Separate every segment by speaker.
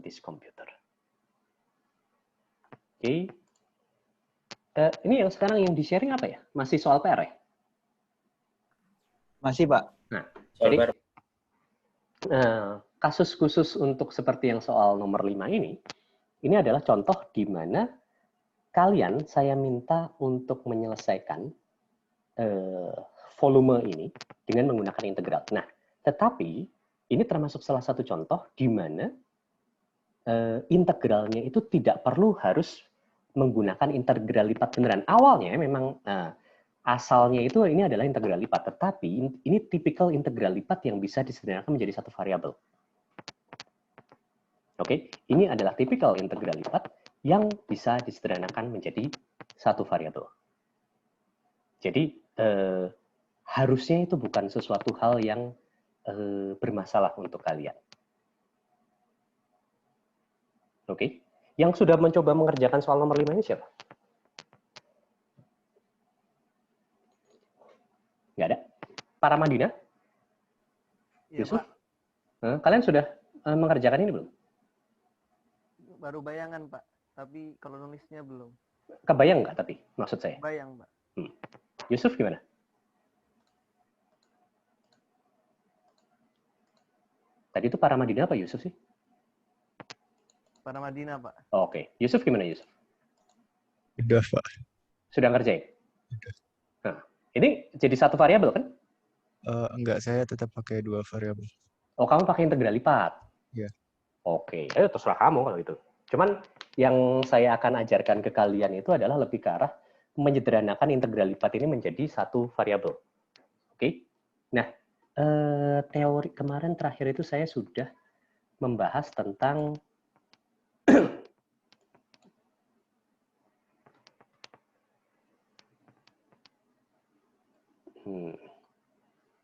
Speaker 1: this computer. Oke. Ini yang sekarang yang di-sharing apa ya? Masih soal PR ya?
Speaker 2: Masih, Pak.
Speaker 1: Nah, jadi kasus khusus untuk seperti yang soal nomor 5 ini adalah contoh di mana kalian saya minta untuk menyelesaikan volume ini dengan menggunakan integral. Nah, tetapi ini termasuk salah satu contoh di mana integralnya itu tidak perlu harus menggunakan integral lipat beneran. Awalnya memang asalnya itu ini adalah integral lipat, tetapi ini tipikal integral lipat yang bisa disederhanakan menjadi satu variabel. Oke, ini adalah tipikal integral lipat yang bisa disederhanakan menjadi satu variabel. Jadi harusnya itu bukan sesuatu hal yang bermasalah untuk kalian. Oke, yang sudah mencoba mengerjakan soal nomor 5 ini siapa? Nggak ada? Para Madinah?
Speaker 3: Iya,
Speaker 1: Yusuf?
Speaker 3: Pak.
Speaker 1: Kalian sudah mengerjakan ini belum?
Speaker 3: Baru bayangan, Pak. Tapi kalau nulisnya belum.
Speaker 1: Kebayang nggak tapi maksud saya?
Speaker 3: Bayang, Pak.
Speaker 1: Yusuf gimana? Tadi itu para Madinah apa Yusuf sih?
Speaker 3: Para Madinah, Pak.
Speaker 1: Oke. Yusuf gimana Yusuf?
Speaker 4: Udah, Pak.
Speaker 1: Sudah ngerjain?
Speaker 4: Udah.
Speaker 1: Nah, ini jadi satu variabel kan?
Speaker 4: Enggak, saya tetap pakai 2 variabel.
Speaker 1: Oh, kamu pakai integral lipat?
Speaker 4: Iya.
Speaker 1: Oke, terserah kamu kalau itu. Cuman yang saya akan ajarkan ke kalian itu adalah lebih ke arah menyederhanakan integral lipat ini menjadi satu variabel. Oke? Nah, teori kemarin terakhir itu saya sudah membahas tentang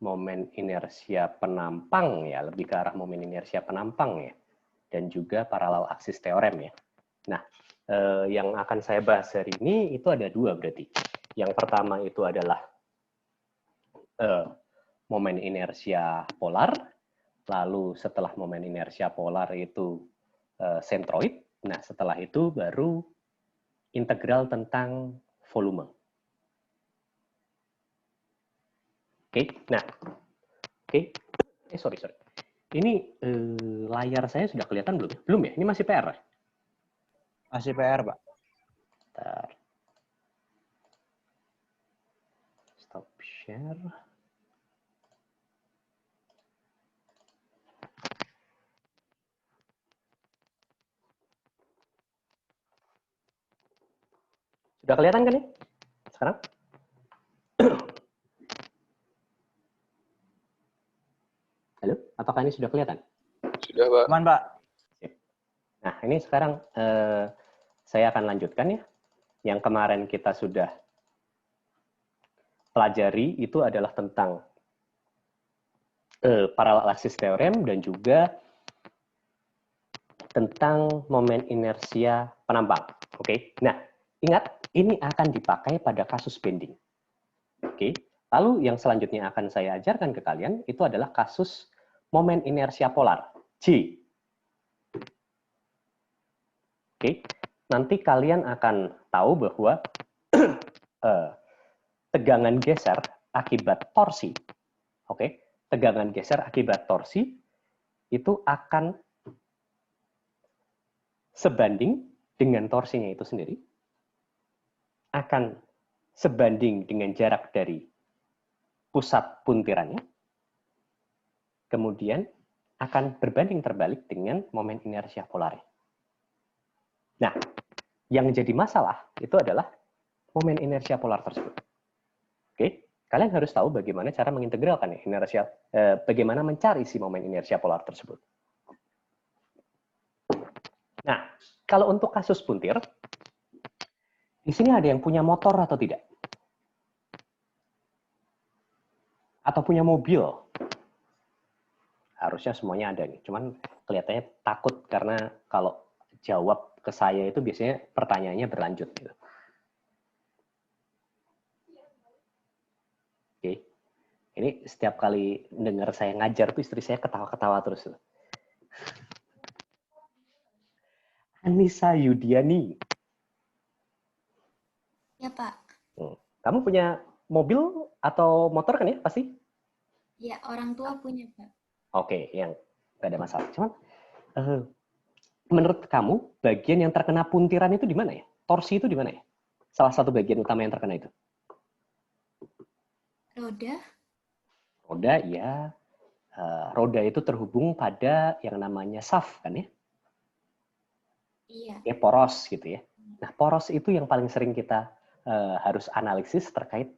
Speaker 1: momen inersia penampang ya, lebih ke arah momen inersia penampang ya, dan juga paralel aksis teorem ya. Nah, yang akan saya bahas hari ini itu ada 2 berarti. Yang pertama itu adalah momen inersia polar, lalu setelah momen inersia polar itu sentroid, nah setelah itu baru integral tentang volume. Oke, nah, sorry. Ini layar saya sudah kelihatan belum? Belum ya? Ini masih PR?
Speaker 2: Masih PR, Pak.
Speaker 1: Bentar. Stop share. Sudah kelihatan kan ya? Sekarang? Halo, apakah ini sudah kelihatan?
Speaker 4: Sudah, Pak.
Speaker 2: Aman, Pak.
Speaker 1: Nah, ini sekarang saya akan lanjutkan ya. Yang kemarin kita sudah pelajari itu adalah tentang paralel aksis teorem dan juga tentang momen inersia penampang. Oke. Nah, ingat ini akan dipakai pada kasus bending. Oke. Lalu yang selanjutnya akan saya ajarkan ke kalian itu adalah kasus momen inersia polar, J. Oke. Nanti kalian akan tahu bahwa tegangan geser akibat torsi, oke, tegangan geser akibat torsi itu akan sebanding dengan torsinya itu sendiri, akan sebanding dengan jarak dari pusat puntirannya, kemudian akan berbanding terbalik dengan momen inersia polarnya. Nah, yang jadi masalah itu adalah momen inersia polar tersebut. Oke, kalian harus tahu bagaimana cara mengintegralkan inersia, bagaimana mencari si momen inersia polar tersebut. Nah, kalau untuk kasus puntir, di sini ada yang punya motor atau tidak? Atau punya mobil? Harusnya semuanya ada nih, cuman kelihatannya takut karena kalau jawab ke saya itu biasanya pertanyaannya berlanjut gitu. Oke. Ini setiap kali dengar saya ngajar tuh istri saya ketawa-ketawa terus. Anissa Yudiani.
Speaker 5: Ya, Pak.
Speaker 1: Kamu punya mobil atau motor kan ya pasti?
Speaker 5: Ya, orang tua punya, Pak.
Speaker 1: Oke, yang nggak ada masalah. Cuman menurut kamu bagian yang terkena puntiran itu di mana ya? Torsi itu di mana ya? Salah satu bagian utama yang terkena itu.
Speaker 5: Roda?
Speaker 1: Roda, ya. Roda itu terhubung pada yang namanya shaft kan ya?
Speaker 5: Iya.
Speaker 1: Ya, poros gitu ya. Nah, poros itu yang paling sering kita harus analisis terkait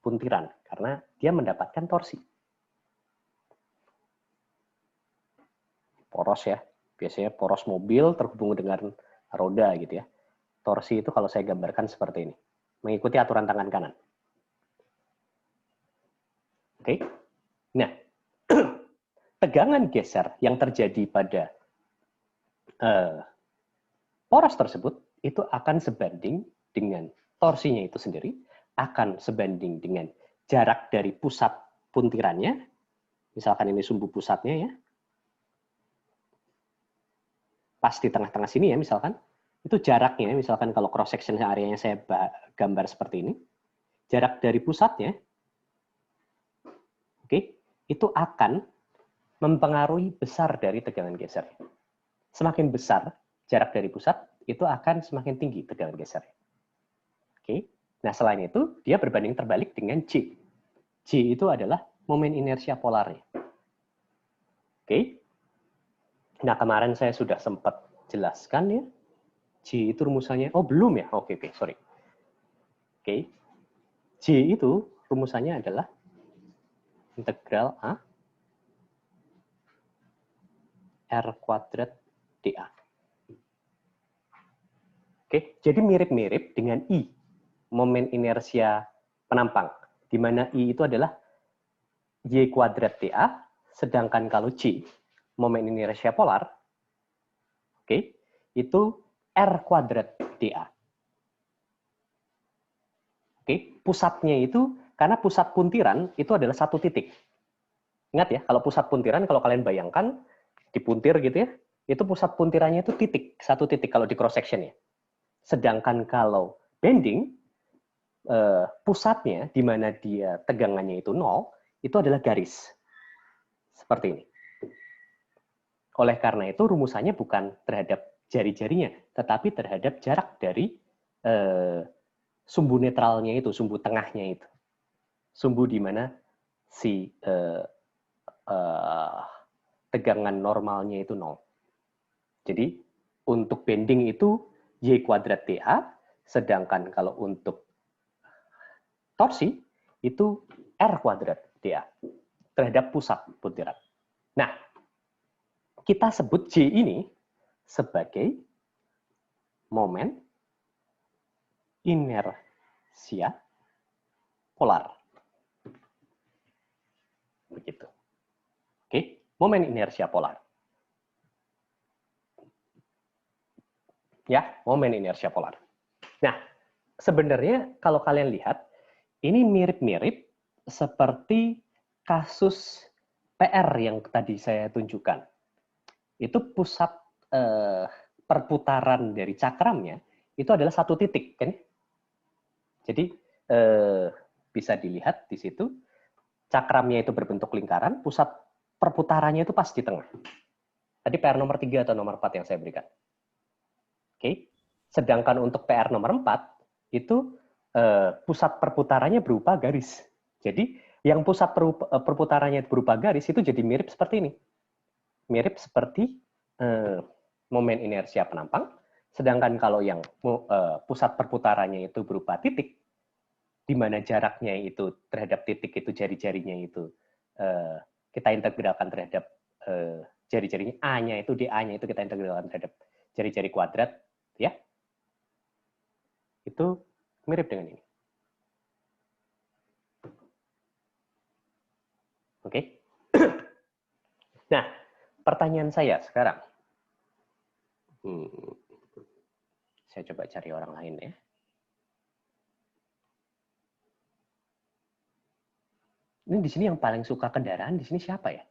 Speaker 1: puntiran karena dia mendapatkan torsi. Poros ya, biasanya poros mobil terhubung dengan roda gitu ya. Torsi itu kalau saya gambarkan seperti ini, mengikuti aturan tangan kanan. Oke, nah tegangan geser yang terjadi pada poros tersebut itu akan sebanding dengan torsinya itu sendiri, akan sebanding dengan jarak dari pusat puntirannya, misalkan ini sumbu pusatnya ya, pas di tengah-tengah sini ya misalkan, itu jaraknya, misalkan kalau cross section area yang saya gambar seperti ini, jarak dari pusatnya, oke, itu akan mempengaruhi besar dari tegangan geser. Semakin besar jarak dari pusat, itu akan semakin tinggi tegangan geser. Oke, nah selain itu, dia berbanding terbalik dengan J. J itu adalah momen inersia polarnya. Oke, nah kemarin saya sudah sempat jelaskan ya, J itu rumusannya, oh belum ya, oke, sorry. Oke, J itu rumusannya adalah integral A R kuadrat dA. Oke, jadi mirip-mirip dengan I, momen inersia penampang, di mana I itu adalah Y kuadrat dA, sedangkan kalau J, momen inersia polar, oke, itu R kuadrat dA. Oke, pusatnya itu, karena pusat puntiran itu adalah satu titik. Ingat ya, kalau pusat puntiran, kalau kalian bayangkan, dipuntir gitu ya, itu pusat puntirannya itu titik, satu titik kalau di cross section ya. Sedangkan kalau bending, pusatnya di mana dia tegangannya itu 0, itu adalah garis. Seperti ini. Oleh karena itu rumusannya bukan terhadap jari-jarinya, tetapi terhadap jarak dari sumbu netralnya itu, sumbu tengahnya itu. Sumbu di mana si tegangan normalnya itu 0. Jadi untuk bending itu Y kuadrat dA, sedangkan kalau untuk torsi itu R kuadrat dA terhadap pusat puntiran. Nah, kita sebut J ini sebagai momen inersia polar. Begitu. Oke, momen inersia polar. Ya, momen inersia polar. Nah, sebenarnya kalau kalian lihat, ini mirip-mirip seperti kasus PR yang tadi saya tunjukkan. Itu pusat perputaran dari cakramnya itu adalah satu titik, kan? Jadi bisa dilihat di situ, cakramnya itu berbentuk lingkaran, pusat perputarannya itu pas di tengah. Tadi PR nomor 3 atau nomor 4 yang saya berikan. Oke. Sedangkan untuk PR nomor 4, itu pusat perputarannya berupa garis. Jadi, yang pusat perputarannya berupa garis, itu jadi mirip seperti ini. Mirip seperti momen inersia penampang, sedangkan kalau yang pusat perputarannya itu berupa titik, di mana jaraknya itu terhadap titik itu jari-jarinya itu kita integralkan terhadap jari-jarinya, A-nya itu, dA-nya itu kita integralkan terhadap jari-jari kuadrat, ya. Itu mirip dengan ini. Oke. Nah, pertanyaan saya sekarang. Saya coba cari orang lain ya. Ini di sini yang paling suka kendaraan di sini siapa ya?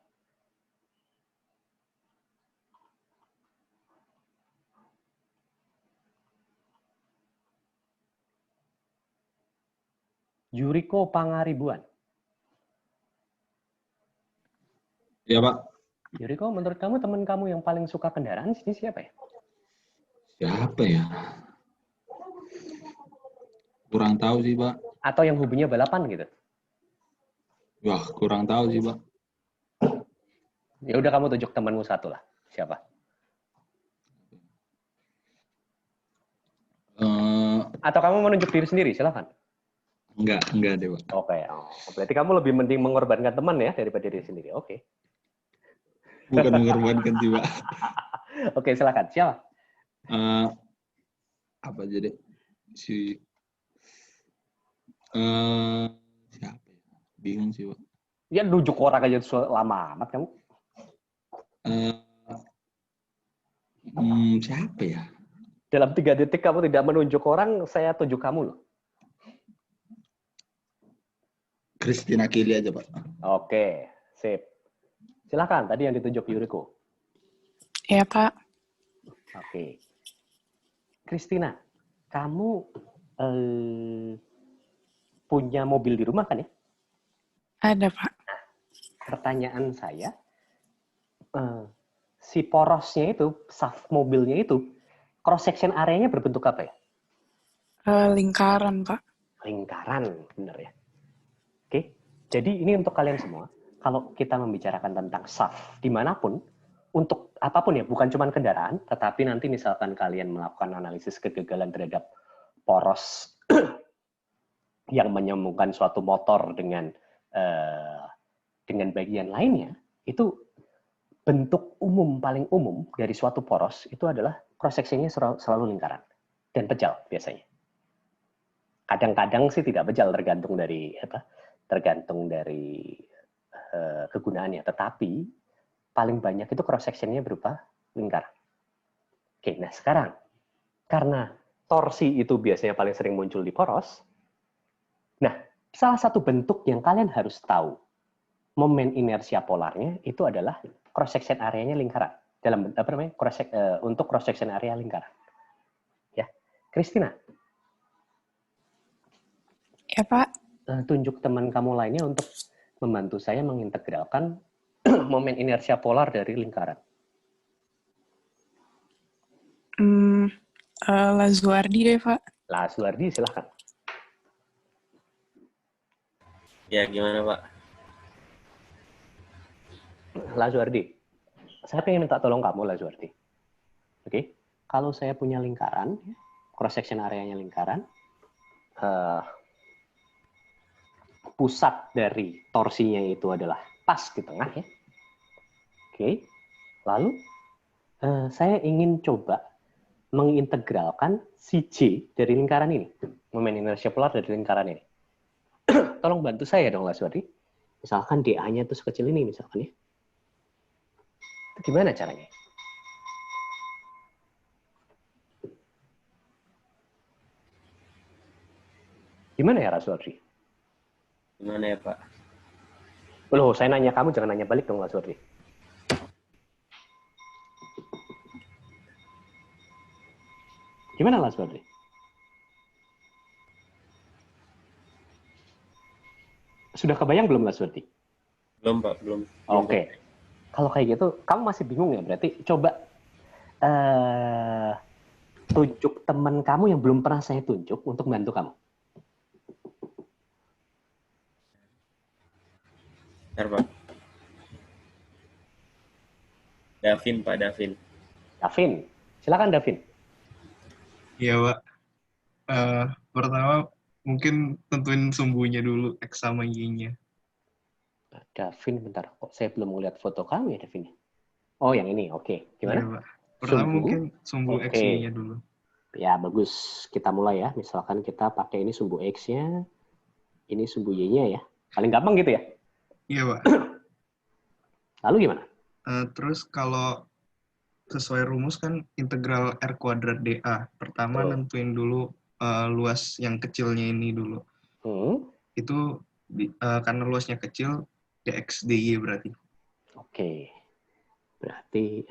Speaker 1: Yuriko Pangaribuan.
Speaker 6: Ya, Pak.
Speaker 1: Yuriko, menurut kamu teman kamu yang paling suka kendaraan sini siapa ya?
Speaker 6: Siapa ya? Kurang tahu sih, Pak.
Speaker 1: Atau yang hobinya balapan gitu?
Speaker 6: Wah, kurang tahu sih, Pak.
Speaker 1: Ya udah kamu tunjuk temanmu satu lah. Siapa? Atau kamu menunjuk diri sendiri, silakan.
Speaker 6: Enggak deh, Pak.
Speaker 1: Oke, berarti kamu lebih mending mengorbankan teman ya daripada diri sendiri. Oke.
Speaker 6: Bukan mengorbankan sih, Pak.
Speaker 1: Oke, silakan. Siapa?
Speaker 6: Apa jadi siapa ya? Bingung sih, Pak.
Speaker 1: Ya nunjuk orang aja lama amat kamu.
Speaker 6: Siapa ya?
Speaker 1: Dalam 3 detik kamu tidak menunjuk orang, saya tunjuk kamu loh.
Speaker 6: Christina Kili aja, Pak.
Speaker 1: Oke, sip. Silakan, tadi yang ditunjuk Yuriko.
Speaker 7: Ya, Pak.
Speaker 1: Oke. Christina, kamu punya mobil di rumah kan ya?
Speaker 7: Ada, Pak.
Speaker 1: Pertanyaan saya, si porosnya itu, shaft mobilnya itu, cross section areanya berbentuk apa ya?
Speaker 7: Lingkaran, Pak.
Speaker 1: Lingkaran, benar ya. Oke, jadi ini untuk kalian semua. Kalau kita membicarakan tentang shaft dimanapun, untuk apapun ya, bukan cuma kendaraan, tetapi nanti misalkan kalian melakukan analisis kegagalan terhadap poros yang menyambungkan suatu motor dengan bagian lainnya, itu bentuk umum, paling umum dari suatu poros itu adalah cross section-nya selalu lingkaran dan pejal biasanya. Kadang-kadang sih tidak pejal, tergantung dari kegunaannya, tetapi paling banyak itu cross section-nya berupa lingkaran. Oke, nah sekarang karena torsi itu biasanya paling sering muncul di poros, nah salah satu bentuk yang kalian harus tahu momen inersia polarnya itu adalah cross section areanya lingkaran. Dalam untuk cross section area lingkaran. Ya, Christina.
Speaker 7: Ya, Pak.
Speaker 1: Tunjuk teman kamu lainnya untuk membantu saya mengintegralkan momen inersia polar dari lingkaran.
Speaker 7: Lazuardi deh, Pak.
Speaker 1: Lazuardi, silahkan.
Speaker 8: Ya, gimana, Pak?
Speaker 1: Lazuardi, saya ingin minta tolong kamu, Lazuardi. Oke, kalau saya punya lingkaran, cross section areanya lingkaran, pusat dari torsinya itu adalah pas di tengah ya. Oke, lalu saya ingin coba mengintegralkan si J dari lingkaran ini, momen inersia polar dari lingkaran ini. Tolong bantu saya dong, Lazuardi. Misalkan dA-nya itu sekecil ini, misalkan ya. Itu gimana caranya? Gimana ya, Lazuardi?
Speaker 8: Gimana ya, Pak?
Speaker 1: Loh, saya nanya kamu, jangan nanya balik dong, Lazuardi. Gimana, Lazuardi? Sudah kebayang belum, Lazuardi?
Speaker 8: Belum, Pak. Belum.
Speaker 1: Oke. Kalau kayak gitu, kamu masih bingung ya? Berarti coba tunjuk teman kamu yang belum pernah saya tunjuk untuk bantu kamu.
Speaker 8: Bentar, Pak. Davin, Pak. Davin.
Speaker 1: Davin, silakan Davin.
Speaker 4: Iya, Pak. Pertama, mungkin tentuin sumbunya dulu, X sama Y-nya.
Speaker 1: Davin, bentar. Kok saya belum melihat foto kamu ya, Davin? Oh, yang ini. Oke. Gimana?
Speaker 4: Iya, Pak. Pertama
Speaker 1: Sumbu?
Speaker 4: mungkin sumbu
Speaker 1: Oke.
Speaker 4: X, Y-nya dulu.
Speaker 1: Ya, bagus. Kita mulai ya. Misalkan kita pakai ini sumbu X-nya, ini sumbu Y-nya ya. Paling gampang gitu ya?
Speaker 4: Iya, Pak.
Speaker 1: Lalu gimana?
Speaker 4: Terus kalau sesuai rumus kan integral R kuadrat dA. Pertama
Speaker 1: Betul.
Speaker 4: nentuin dulu luas yang kecilnya ini dulu. Itu karena luasnya kecil, dx dy berarti.
Speaker 1: Oke. Berarti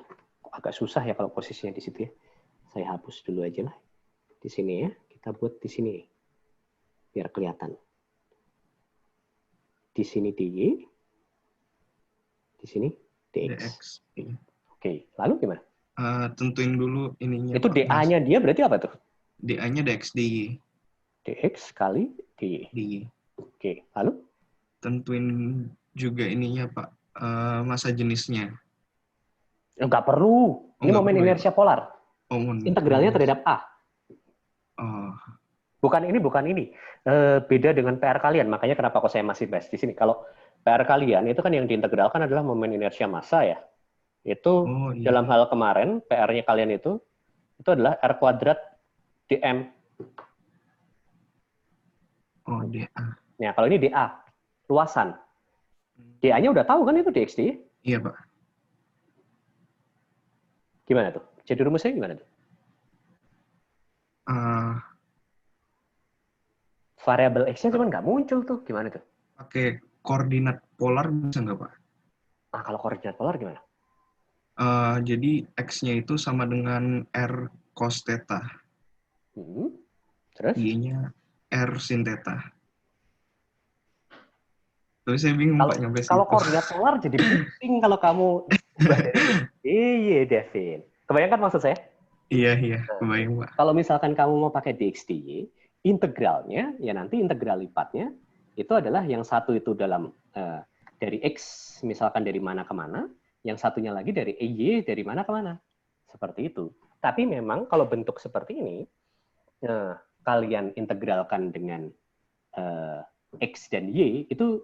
Speaker 1: agak susah ya kalau posisinya di situ ya. Saya hapus dulu aja lah. Di sini ya. Kita buat di sini. Biar kelihatan. di sini dy, di sini dx.
Speaker 4: dx. Iya.
Speaker 1: Oke, lalu gimana?
Speaker 4: Tentuin dulu ininya.
Speaker 1: Itu
Speaker 4: Pak, Mas.
Speaker 1: dA-nya dia berarti apa tuh?
Speaker 4: dA-nya dx dy.
Speaker 1: dx kali dy.
Speaker 4: dy.
Speaker 1: Oke, lalu?
Speaker 4: Tentuin juga ininya Pak, massa jenisnya.
Speaker 1: Nggak perlu. Ini
Speaker 4: nggak
Speaker 1: momen
Speaker 4: perlu ya,
Speaker 1: inersia polar.
Speaker 4: Oh, momen.
Speaker 1: Integralnya terhadap A.
Speaker 4: Oh,
Speaker 1: Bukan ini. Beda dengan PR kalian. Makanya kenapa kok saya masih bahas di sini. Kalau PR kalian itu kan yang diintegralkan adalah momen inersia massa ya. Itu
Speaker 4: iya.
Speaker 1: dalam hal kemarin PR-nya kalian itu adalah R kuadrat dm.
Speaker 4: Oh, dA.
Speaker 1: Nah, kalau ini dA, luasan. dA-nya udah tahu kan itu dx dy?
Speaker 4: Iya, Pak.
Speaker 1: Gimana tuh? Jadi rumusnya gimana tuh? Variabel X-nya cuma nggak muncul tuh. Gimana tuh?
Speaker 4: Pakai koordinat polar bisa nggak, Pak?
Speaker 1: Nah, kalau koordinat polar gimana?
Speaker 4: Jadi X-nya itu sama dengan R cos theta.
Speaker 1: Terus?
Speaker 4: Y-nya R sin theta. Terus saya bingung, Pak, nyampe situ.
Speaker 1: Kalau koordinat polar jadi pusing kalau kamu ubah dari iya, Devin. Kebayangkan maksud saya?
Speaker 4: Iya, kebayang, Pak.
Speaker 1: Kalau misalkan kamu mau pakai dx dy, integralnya, ya nanti integral lipatnya, itu adalah yang satu itu dalam dari X, misalkan dari mana ke mana, yang satunya lagi dari Y, dari mana ke mana. Seperti itu. Tapi memang kalau bentuk seperti ini, kalian integralkan dengan X dan Y, itu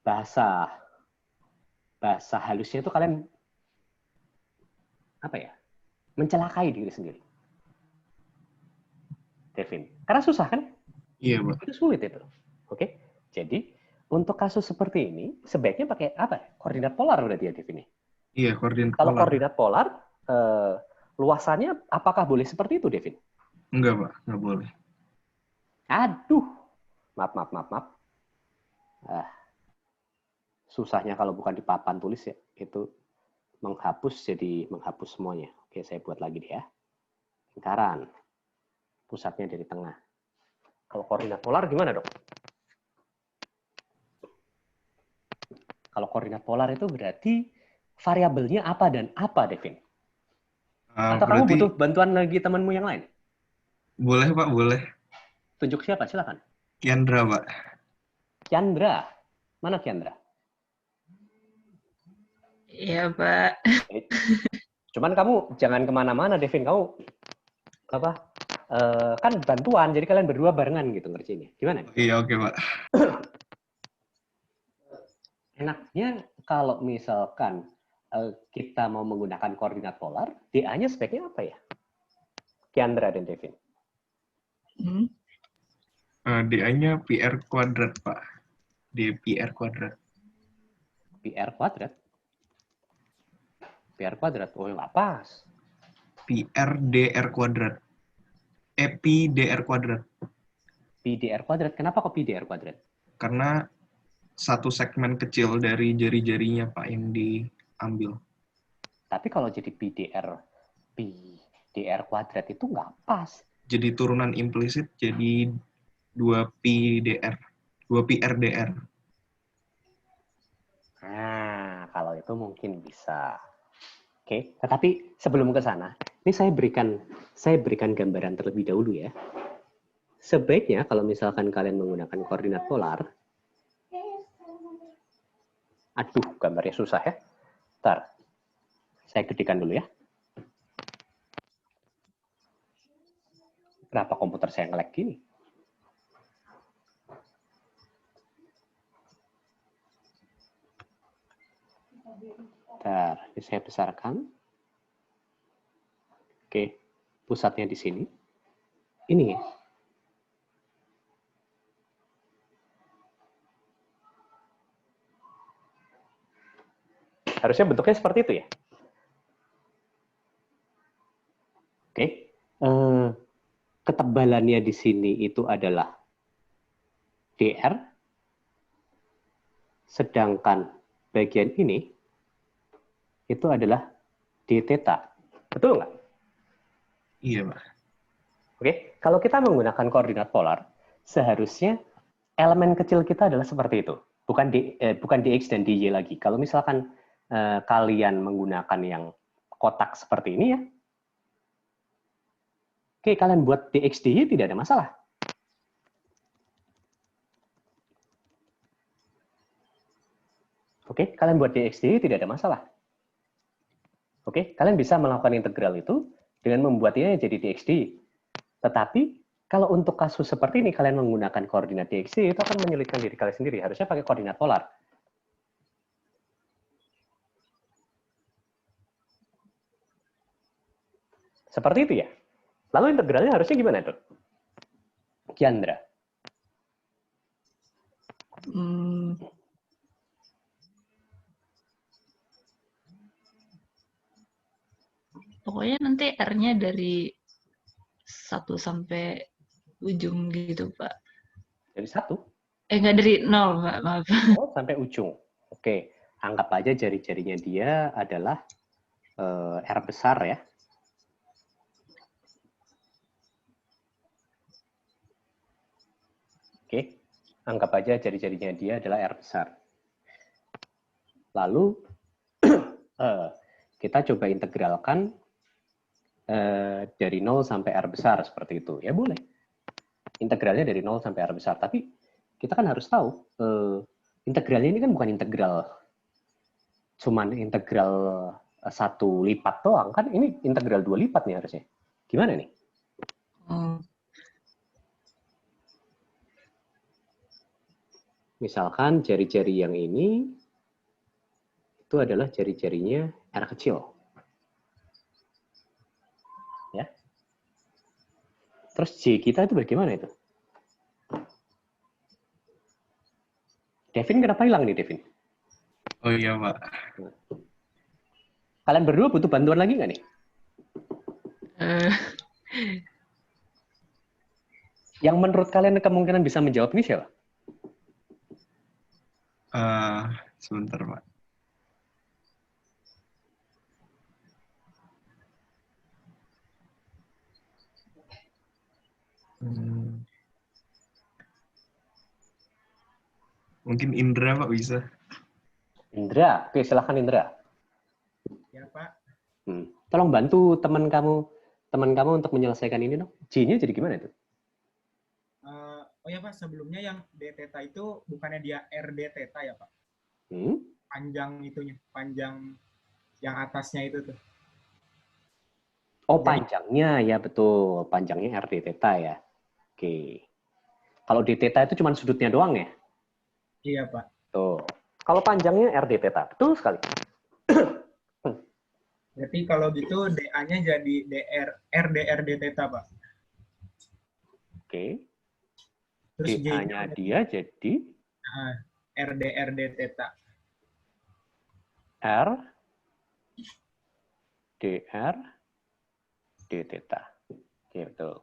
Speaker 1: bahasa halusnya itu kalian apa ya? Mencelakai diri sendiri. Devin. Karena susah kan?
Speaker 4: Iya, Pak.
Speaker 1: Itu sulit itu. Oke. Jadi, untuk kasus seperti ini, sebaiknya pakai apa? Koordinat polar berarti ya, Devin?
Speaker 4: Iya, koordinat
Speaker 1: Kalau
Speaker 4: polar.
Speaker 1: koordinat polar, luasannya apakah boleh seperti itu, Devin?
Speaker 4: Enggak, Pak. Enggak boleh.
Speaker 1: Aduh. Maaf. Susahnya kalau bukan di papan tulis ya, itu menghapus jadi menghapus semuanya. Oke, saya buat lagi deh ya. Lingkaran. Pusatnya dari tengah. Kalau koordinat polar gimana, Dok? Kalau koordinat polar itu berarti variabelnya apa dan apa, Devin? Atau kamu
Speaker 4: Berarti
Speaker 1: butuh bantuan lagi temanmu yang lain?
Speaker 4: boleh, Pak, boleh.
Speaker 1: Tunjuk siapa? Silakan.
Speaker 4: Kiandra, Pak.
Speaker 1: Kiandra. Mana Kiandra?
Speaker 9: Iya, Pak.
Speaker 1: Cuman kamu jangan kemana-mana, Devin. Kamu apa? Kan bantuan, jadi kalian berdua barengan gitu ngerjainnya. Gimana?
Speaker 4: Iya, oke, Pak.
Speaker 1: Enaknya kalau misalkan kita mau menggunakan koordinat polar, dA-nya sebaiknya apa ya? Kiandra dan Devin.
Speaker 4: dA-nya PR kuadrat, Pak. dPR kuadrat.
Speaker 1: PR kuadrat? PR kuadrat? Oh, nggak pas.
Speaker 4: PR dr kuadrat. Pi dr kuadrat.
Speaker 1: Pi dr kuadrat. Kenapa kok pi dr kuadrat?
Speaker 4: Karena satu segmen kecil dari jari-jarinya, Pak, yang diambil.
Speaker 1: Tapi kalau jadi pi dr kuadrat itu nggak pas.
Speaker 4: Jadi turunan implisit jadi 2pi dr. 2pr dr.
Speaker 1: Nah, kalau itu mungkin bisa. Oke, tetapi sebelum ke sana, ini saya berikan gambaran terlebih dahulu ya. Sebaiknya kalau misalkan kalian menggunakan koordinat polar, aduh, gambarnya susah ya. Bentar, saya gedekan dulu ya. Kenapa komputer saya nge-lag gini? Bentar, ini saya besarkan. Oke, pusatnya di sini. Ini ya. Harusnya bentuknya seperti itu ya. Oke. Ketebalannya di sini itu adalah dr. Sedangkan bagian ini itu adalah d theta. Betul nggak?
Speaker 4: Iya, Pak.
Speaker 1: Oke. Kalau kita menggunakan koordinat polar, seharusnya elemen kecil kita adalah seperti itu. bukan dx dan dy lagi. Kalau misalkan kalian menggunakan yang kotak seperti ini ya, oke, kalian buat dx dy tidak ada masalah. Oke, kalian buat dx dy tidak ada masalah. Oke, kalian bisa melakukan integral itu dengan membuatnya jadi dx dy. Tetapi kalau untuk kasus seperti ini kalian menggunakan koordinat dx dy itu akan menyulitkan diri kalian sendiri. Harusnya pakai koordinat polar. Seperti itu ya. Lalu integralnya harusnya gimana tuh? Kiandra.
Speaker 9: Pokoknya nanti R-nya dari 1 sampai ujung gitu, Pak.
Speaker 1: Dari 1?
Speaker 9: Nggak dari 0, Pak. Maaf.
Speaker 1: Oh, sampai ujung. Oke. Anggap aja jari-jarinya dia adalah R besar ya. Oke. Anggap aja jari-jarinya dia adalah R besar. Lalu, kita coba integralkan dari 0 sampai R besar seperti itu. Ya boleh. Integralnya dari 0 sampai R besar. Tapi kita kan harus tahu, integralnya ini kan bukan integral, cuman integral 1 lipat doang. Kan ini integral 2 lipat nih harusnya. Gimana nih? Misalkan jari-jari yang ini, itu adalah jari-jarinya R kecil. Ya. Terus J kita itu bagaimana itu? Devin kenapa hilang nih, Devin?
Speaker 4: Oh iya, Pak.
Speaker 1: Kalian berdua butuh bantuan lagi nggak nih? Yang menurut kalian kemungkinan bisa menjawab ini siapa?
Speaker 4: Sebentar, Pak. Mungkin Indra, Pak, bisa.
Speaker 1: Indra, oke silahkan Indra.
Speaker 10: Ya, Pak.
Speaker 1: Tolong bantu teman kamu untuk menyelesaikan ini dong. J-nya jadi gimana itu?
Speaker 10: Oh ya Pak, sebelumnya yang d theta itu bukannya dia r d theta ya Pak? Panjang itunya, panjang yang atasnya itu tuh.
Speaker 1: Oh panjangnya ya betul, panjangnya r d theta ya. Oke. Kalau d theta itu cuma sudutnya doang ya?
Speaker 10: Iya Pak.
Speaker 1: Tuh. Kalau panjangnya r d theta, betul sekali.
Speaker 10: Berarti kalau gitu dA-nya jadi r d theta Pak.
Speaker 1: Oke.
Speaker 10: Terus
Speaker 1: dA-nya dia jadi
Speaker 10: r d theta.
Speaker 1: R dr d theta. Oke, betul.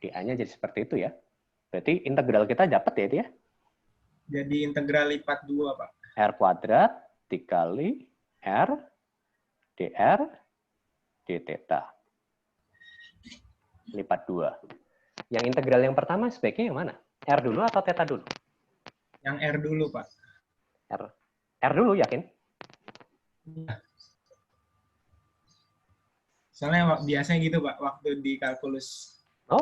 Speaker 1: dA-nya jadi seperti itu ya. Berarti integral kita dapat ya itu ya?
Speaker 10: Jadi integral lipat 2 Pak.
Speaker 1: R kuadrat dikali R dr d theta. Lipat 2. Yang integral yang pertama sebaiknya yang mana? R dulu atau theta dulu?
Speaker 10: Yang R dulu, Pak.
Speaker 1: R dulu, yakin?
Speaker 10: Soalnya biasanya gitu, Pak, waktu di kalkulus.
Speaker 1: Oh,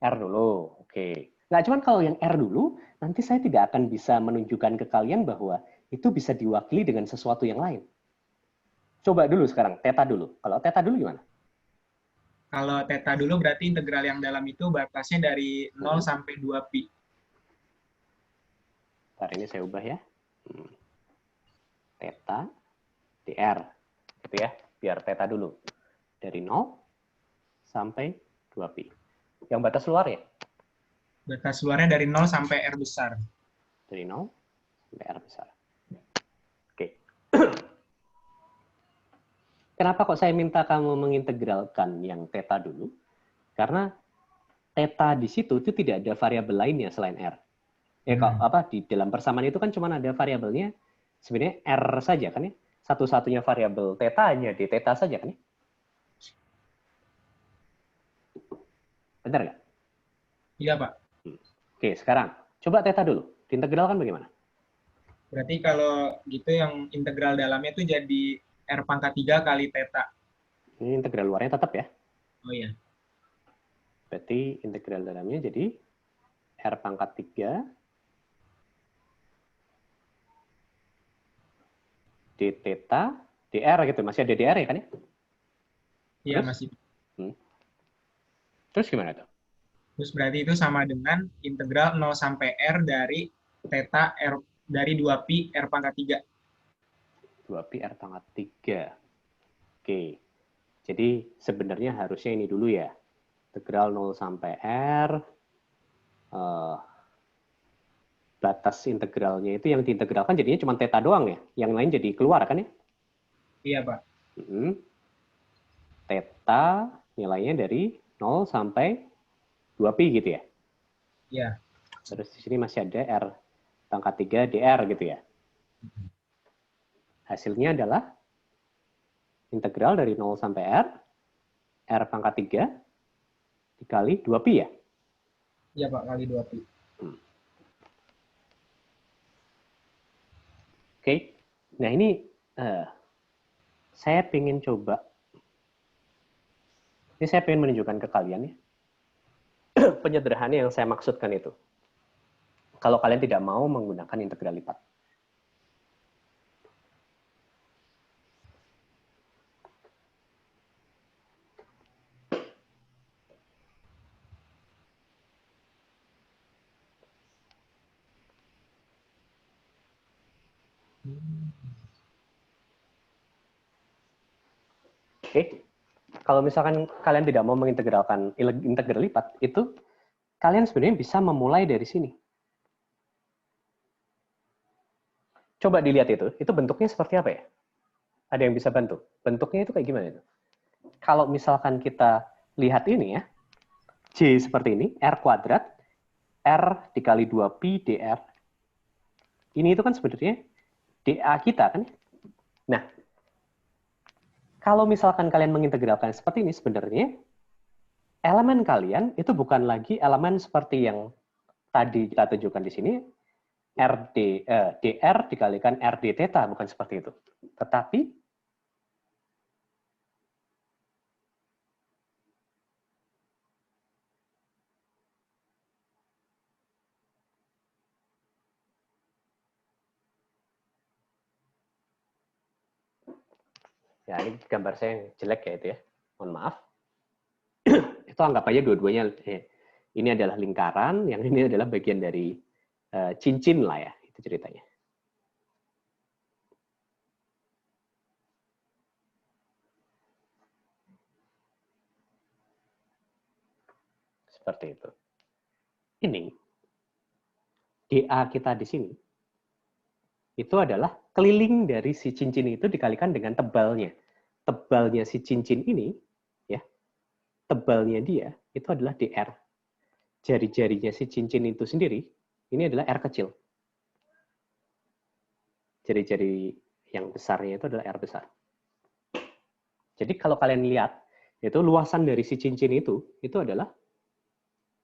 Speaker 1: R dulu. Oke. Nah, cuman kalau yang R dulu, nanti saya tidak akan bisa menunjukkan ke kalian bahwa itu bisa diwakili dengan sesuatu yang lain. Coba dulu sekarang, theta dulu. Kalau theta dulu gimana?
Speaker 10: Kalau theta dulu berarti integral yang dalam itu batasnya dari 0 sampai 2pi.
Speaker 1: Ntar ini saya ubah ya. Theta dr. Gitu ya, biar theta dulu. Dari 0 sampai 2pi. Yang batas luar ya?
Speaker 10: Batas luarnya dari 0 sampai R besar.
Speaker 1: Dari 0 sampai R besar. Oke. Kenapa kok saya minta kamu mengintegralkan yang theta dulu? Karena theta di situ itu tidak ada variabel lainnya selain R. Ya kok di dalam persamaan itu kan cuma ada variabelnya sebenarnya R saja kan ya. Satu-satunya variabel theta-nya di theta saja kan ya. Benar nggak?
Speaker 10: Iya, Pak.
Speaker 1: Oke, sekarang coba theta dulu. Diintegralkan bagaimana?
Speaker 10: Berarti kalau gitu yang integral dalamnya itu jadi R pangkat 3 kali theta.
Speaker 1: Ini integral luarnya tetap ya.
Speaker 10: Oh iya.
Speaker 1: Berarti integral dalamnya jadi R pangkat 3 d theta dr gitu. Masih ada dr ya kan ya?
Speaker 10: Iya,
Speaker 1: Terus?
Speaker 10: masih.
Speaker 1: Terus gimana tuh?
Speaker 10: Terus berarti itu sama dengan integral 0 sampai R dari theta R dari 2pi R pangkat 3.
Speaker 1: 2pi R pangkat 3. Oke. Jadi sebenarnya harusnya ini dulu ya. Integral 0 sampai R. Batas integralnya itu yang diintegralkan jadinya cuma theta doang ya. Yang lain jadi keluar kan ya?
Speaker 10: Iya, Pak.
Speaker 1: Theta nilainya dari 0 sampai 2pi gitu ya?
Speaker 10: Iya.
Speaker 1: Terus di sini masih ada R pangkat 3 dr gitu ya? Hasilnya adalah integral dari 0 sampai R pangkat 3 dikali 2pi ya?
Speaker 10: Iya, Pak, kali 2pi.
Speaker 1: Oke. Nah ini saya pengen coba. Ini saya pengen menunjukkan ke kalian ya. Penyederhanaan yang saya maksudkan itu. Kalau kalian tidak mau menggunakan integral lipat. Oke. Kalau misalkan kalian tidak mau mengintegralkan integral lipat, itu kalian sebenarnya bisa memulai dari sini. Coba dilihat itu bentuknya seperti apa ya? Ada yang bisa bantu? Bentuknya itu kayak gimana itu? Kalau misalkan kita lihat ini ya, J seperti ini, R kuadrat, R dikali 2pi dr. Ini itu kan sebenarnya dA kita kan? Nah, kalau misalkan kalian mengintegralkan seperti ini, sebenarnya elemen kalian itu bukan lagi elemen seperti yang tadi kita tunjukkan di sini, dr dikalikan rd theta, bukan seperti itu. Tetapi ya ini gambar saya yang jelek ya itu ya, mohon maaf. Itu anggap aja dua-duanya ini adalah lingkaran, yang ini adalah bagian dari cincin lah ya, itu ceritanya. Seperti itu. Ini dA kita di sini itu adalah keliling dari si cincin itu dikalikan dengan tebalnya. Tebalnya si cincin ini, ya, tebalnya dia itu adalah dr. Jari-jarinya si cincin itu sendiri, ini adalah r kecil. Jari-jari yang besarnya itu adalah r besar. Jadi kalau kalian lihat, itu luasan dari si cincin itu adalah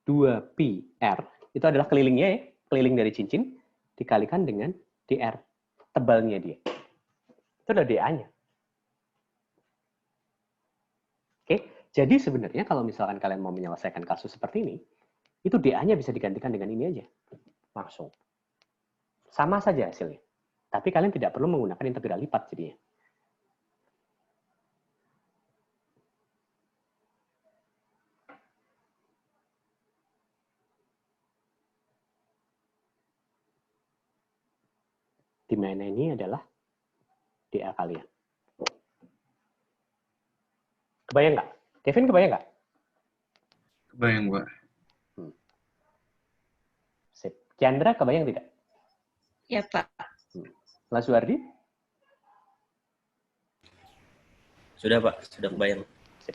Speaker 1: 2pi r. Itu adalah kelilingnya ya, keliling dari cincin, dikalikan dengan dr, tebalnya dia. Itu adalah dA-nya. Oke, jadi sebenarnya kalau misalkan kalian mau menyelesaikan kasus seperti ini, itu dA-nya bisa digantikan dengan ini aja. Langsung. Sama saja hasilnya. Tapi kalian tidak perlu menggunakan integral lipat jadinya. Di mana ini adalah dA kalian. Kebayang nggak? Kevin kebayang nggak?
Speaker 4: Kebayang, Pak.
Speaker 1: Sip. Chandra kebayang tidak?
Speaker 9: Ya, Pak.
Speaker 1: Mas Wardi?
Speaker 8: Sudah, Pak. Sudah kebayang.
Speaker 1: Sip.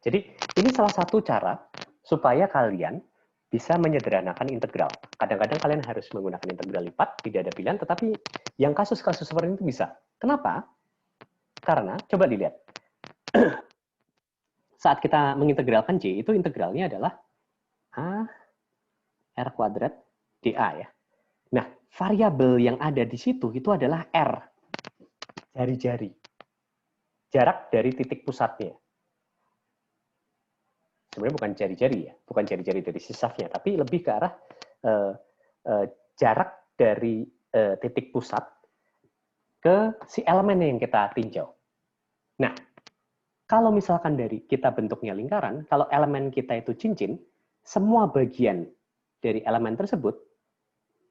Speaker 1: Jadi, ini salah satu cara supaya kalian bisa menyederhanakan integral. Kadang-kadang kalian harus menggunakan integral lipat, tidak ada pilihan, tetapi yang kasus-kasus seperti itu bisa. Kenapa? Karena, coba dilihat. Saat kita mengintegralkan J, itu integralnya adalah A R kuadrat dA ya. Nah, variabel yang ada di situ itu adalah R, jari-jari. Jarak dari titik pusatnya. Sebenarnya bukan jari-jari ya, bukan jari-jari dari sisafnya, tapi lebih ke arah jarak dari titik pusat ke si elemen yang kita tinjau. Nah, kalau misalkan dari kita bentuknya lingkaran, kalau elemen kita itu cincin, semua bagian dari elemen tersebut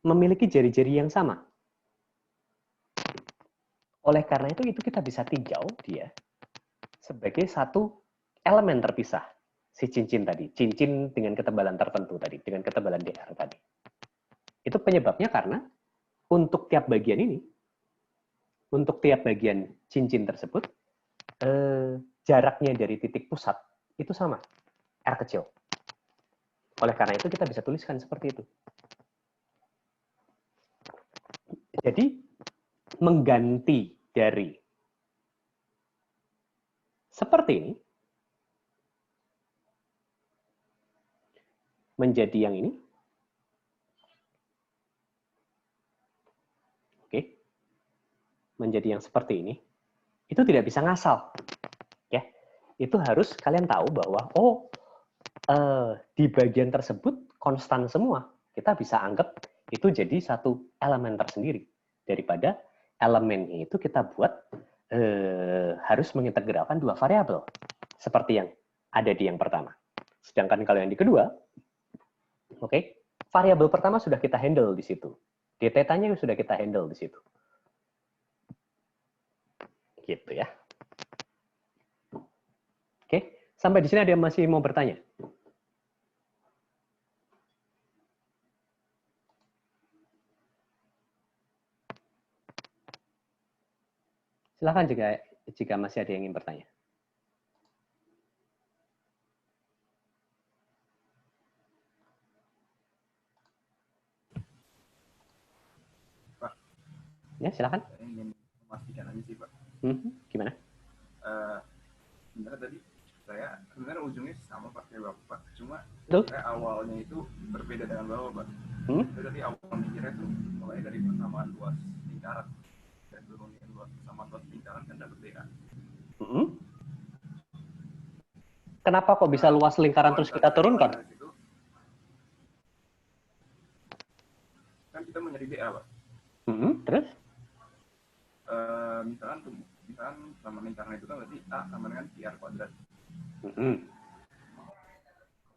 Speaker 1: memiliki jari-jari yang sama. Oleh karena itu kita bisa tinjau dia sebagai satu elemen terpisah. Si cincin tadi, cincin dengan ketebalan tertentu tadi, dengan ketebalan DR tadi. Itu penyebabnya karena untuk tiap bagian ini, untuk tiap bagian cincin tersebut, jaraknya dari titik pusat itu sama, R kecil. Oleh karena itu kita bisa tuliskan seperti itu. Jadi, mengganti dari seperti ini, menjadi yang ini. Oke. Menjadi yang seperti ini. Itu tidak bisa ngasal. Ya. Itu harus kalian tahu bahwa di bagian tersebut konstan semua. Kita bisa anggap itu jadi satu elemen tersendiri daripada elemen itu kita buat harus mengintegralkan dua variabel seperti yang ada di yang pertama. Sedangkan kalau yang di kedua, oke, variabel pertama sudah kita handle di situ. Dθ-nya sudah kita handle di situ. Gitu ya. Oke, sampai di sini ada yang masih mau bertanya? Silakan jika masih ada yang ingin bertanya.
Speaker 11: Pak.
Speaker 1: Ya, silakan.
Speaker 11: Saya ingin memastikan aja sih, Pak.
Speaker 1: Gimana?
Speaker 11: Sebenarnya tadi saya sebenarnya ujungnya sama Pak kayak Bapak, cuma
Speaker 1: Betul.
Speaker 11: saya awalnya itu berbeda dengan Bapak, Pak. Saya tadi awal mikirnya tuh mulai dari persamaan luas lingkaran dan turunin persamaan luas lingkaran kan dapat DA.
Speaker 1: Kenapa kok bisa luas lingkaran terus kita turunkan?
Speaker 11: Kan kita mau nyari DA, Pak.
Speaker 1: Terus?
Speaker 11: Misalkan sama lingkaran itu kan berarti A sama dengan PR kuadrat.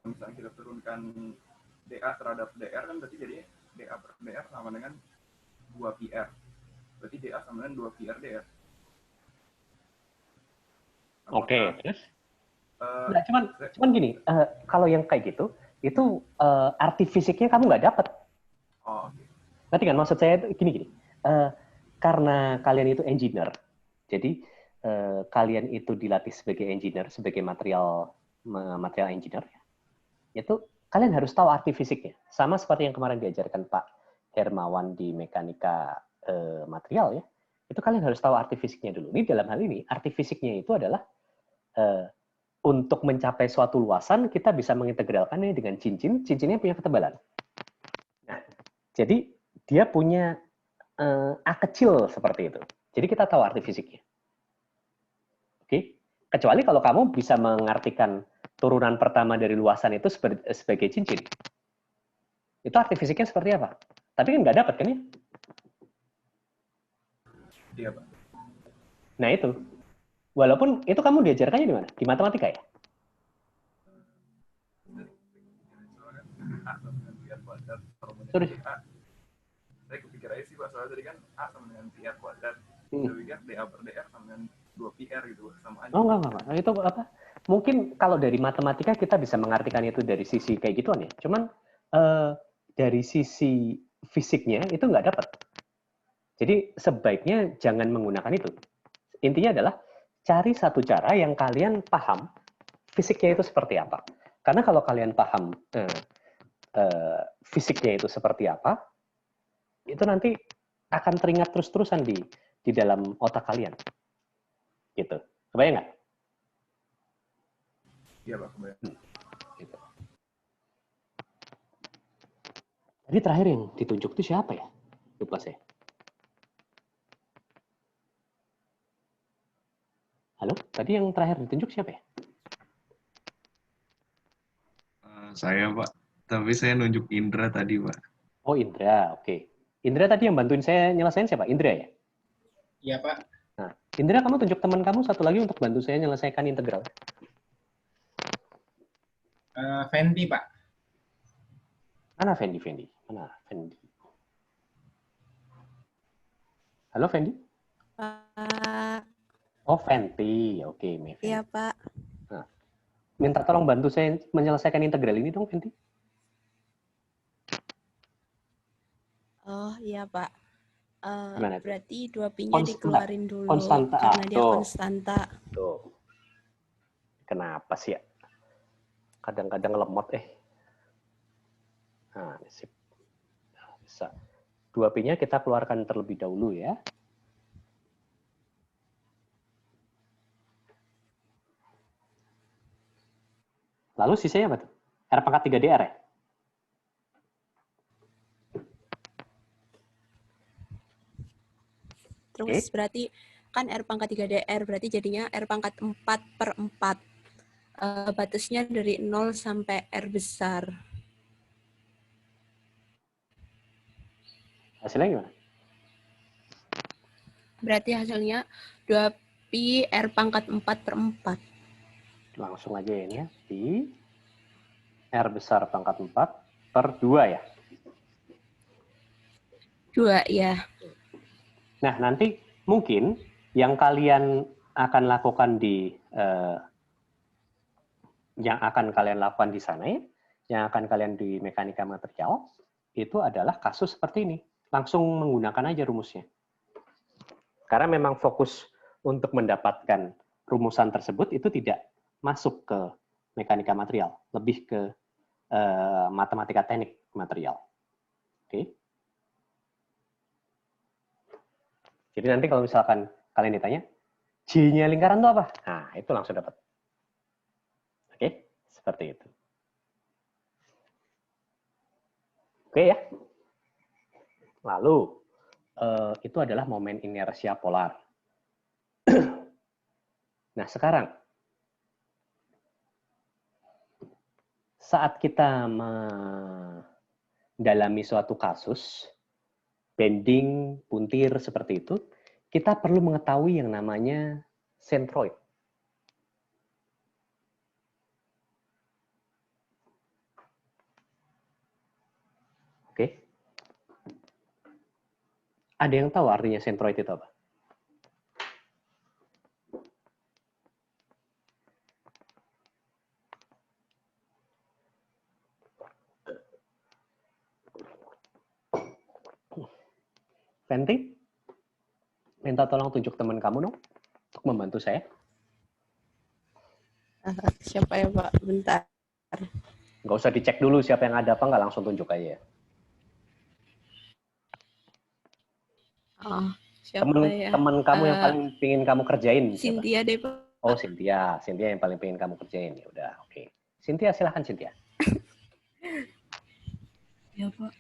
Speaker 11: Misalnya kita turunkan DA terhadap DR kan berarti jadi DA per DR sama dengan 2 PR. Berarti DA sama dengan 2 PR DR.
Speaker 1: Oke, terus? Nah, cuman gini, kalau yang kayak gitu, itu arti fisiknya kamu nggak dapet.
Speaker 11: Oh, oke.
Speaker 1: Nanti kan maksud saya gini. Karena kalian itu engineer, jadi kalian itu dilatih sebagai engineer, sebagai material engineer, itu kalian harus tahu arti fisiknya. Sama seperti yang kemarin diajarkan Pak Hermawan di mekanika material ya, itu kalian harus tahu arti fisiknya dulu. Ini dalam hal ini, arti fisiknya itu adalah untuk mencapai suatu luasan, kita bisa mengintegralkannya dengan cincin, cincinnya punya ketebalan. Nah, jadi dia punya A kecil seperti itu. Jadi kita tahu arti fisiknya. Oke? Kecuali kalau kamu bisa mengartikan turunan pertama dari luasan itu sebagai cincin. Itu arti fisiknya seperti apa? Tapi kan nggak dapat kan ya?
Speaker 11: Iya, Pak.
Speaker 1: Nah itu. Walaupun itu kamu diajarkannya di mana? Di matematika ya? Terus?
Speaker 11: Saya kepikir aja sih Pak, soalnya tadi kan A sama dengan PR kuadrat. Saya pikir DA per DR sama dengan 2 PR gitu, sama aja.
Speaker 1: Oh enggak. Itu apa? Mungkin kalau dari matematika kita bisa mengartikan itu dari sisi kayak gituan ya. Cuman dari sisi fisiknya itu nggak dapat. Jadi sebaiknya jangan menggunakan itu. Intinya adalah cari satu cara yang kalian paham fisiknya itu seperti apa. Karena kalau kalian paham fisiknya itu seperti apa, itu nanti akan teringat terus-terusan di dalam otak kalian. Gitu. Kebayang nggak?
Speaker 11: Iya, Pak, kebayang.
Speaker 1: Gitu. Jadi terakhir yang ditunjuk itu siapa ya? Duplas ya. Halo, tadi yang terakhir ditunjuk siapa ya?
Speaker 4: Saya, Pak. Tapi saya nunjuk Indra tadi, Pak.
Speaker 1: Oh, Indra, oke. Indra tadi yang bantuin saya nyelesain siapa? Indra ya?
Speaker 10: Iya, Pak.
Speaker 1: Nah, Indra, kamu tunjuk teman kamu satu lagi untuk bantu saya menyelesaikan integral.
Speaker 10: Fendi, Pak.
Speaker 1: Mana Fendi? Mana Fendi? Halo, Fendi?
Speaker 12: Pak.
Speaker 1: Oh, Fenti. Oke, Fendi.
Speaker 12: Iya, Pak.
Speaker 1: Nah, minta tolong bantu saya menyelesaikan integral ini dong, Fenti.
Speaker 12: Oh, iya, Pak.
Speaker 1: Gimana itu?
Speaker 12: Berarti 2pi-nya dikeluarin dulu
Speaker 1: Konstanta.
Speaker 12: karena dia
Speaker 1: Tuh.
Speaker 12: konstanta.
Speaker 1: Tuh. Kenapa sih ya? Kadang-kadang lemot Nah, sip. Nah, bisa. 2pi-nya kita keluarkan terlebih dahulu ya. Lalu sisanya apa tuh? R pangkat 3 DR ya?
Speaker 12: Terus berarti kan R pangkat 3 DR, berarti jadinya R pangkat 4/4. Batasnya dari 0 sampai R besar.
Speaker 1: Hasilnya gimana?
Speaker 12: Berarti hasilnya 2pi R pangkat 4/4.
Speaker 1: Langsung aja ini ya. Pi R besar pangkat 4/2 ya?
Speaker 12: 2, ya.
Speaker 1: Nah, nanti mungkin yang kalian akan lakukan di sana ya, yang akan kalian di mekanika material, itu adalah kasus seperti ini. Langsung menggunakan aja rumusnya. Karena memang fokus untuk mendapatkan rumusan tersebut itu tidak masuk ke mekanika material, lebih ke matematika teknik material. Oke. Jadi nanti kalau misalkan kalian ditanya, J-nya lingkaran itu apa? Nah, itu langsung dapat. Oke, seperti itu. Oke ya. Lalu, itu adalah momen inersia polar. Nah, sekarang, saat kita mendalami suatu kasus, bending, puntir, seperti itu, kita perlu mengetahui yang namanya centroid. Oke. Ada yang tahu artinya centroid itu apa? Fenti, minta tolong tunjuk teman kamu dong untuk membantu saya.
Speaker 12: Siapa ya, Pak? Bentar.
Speaker 1: Nggak usah dicek dulu siapa yang ada apa, nggak langsung tunjuk aja.
Speaker 12: Oh, siapa ya?
Speaker 1: Teman kamu yang paling pingin kamu kerjain.
Speaker 12: Cynthia deh, Pak.
Speaker 1: Oh, Cynthia. Cynthia yang paling pingin kamu kerjain. Ya udah, oke. Cynthia, silahkan Cynthia.
Speaker 13: Ya, Pak.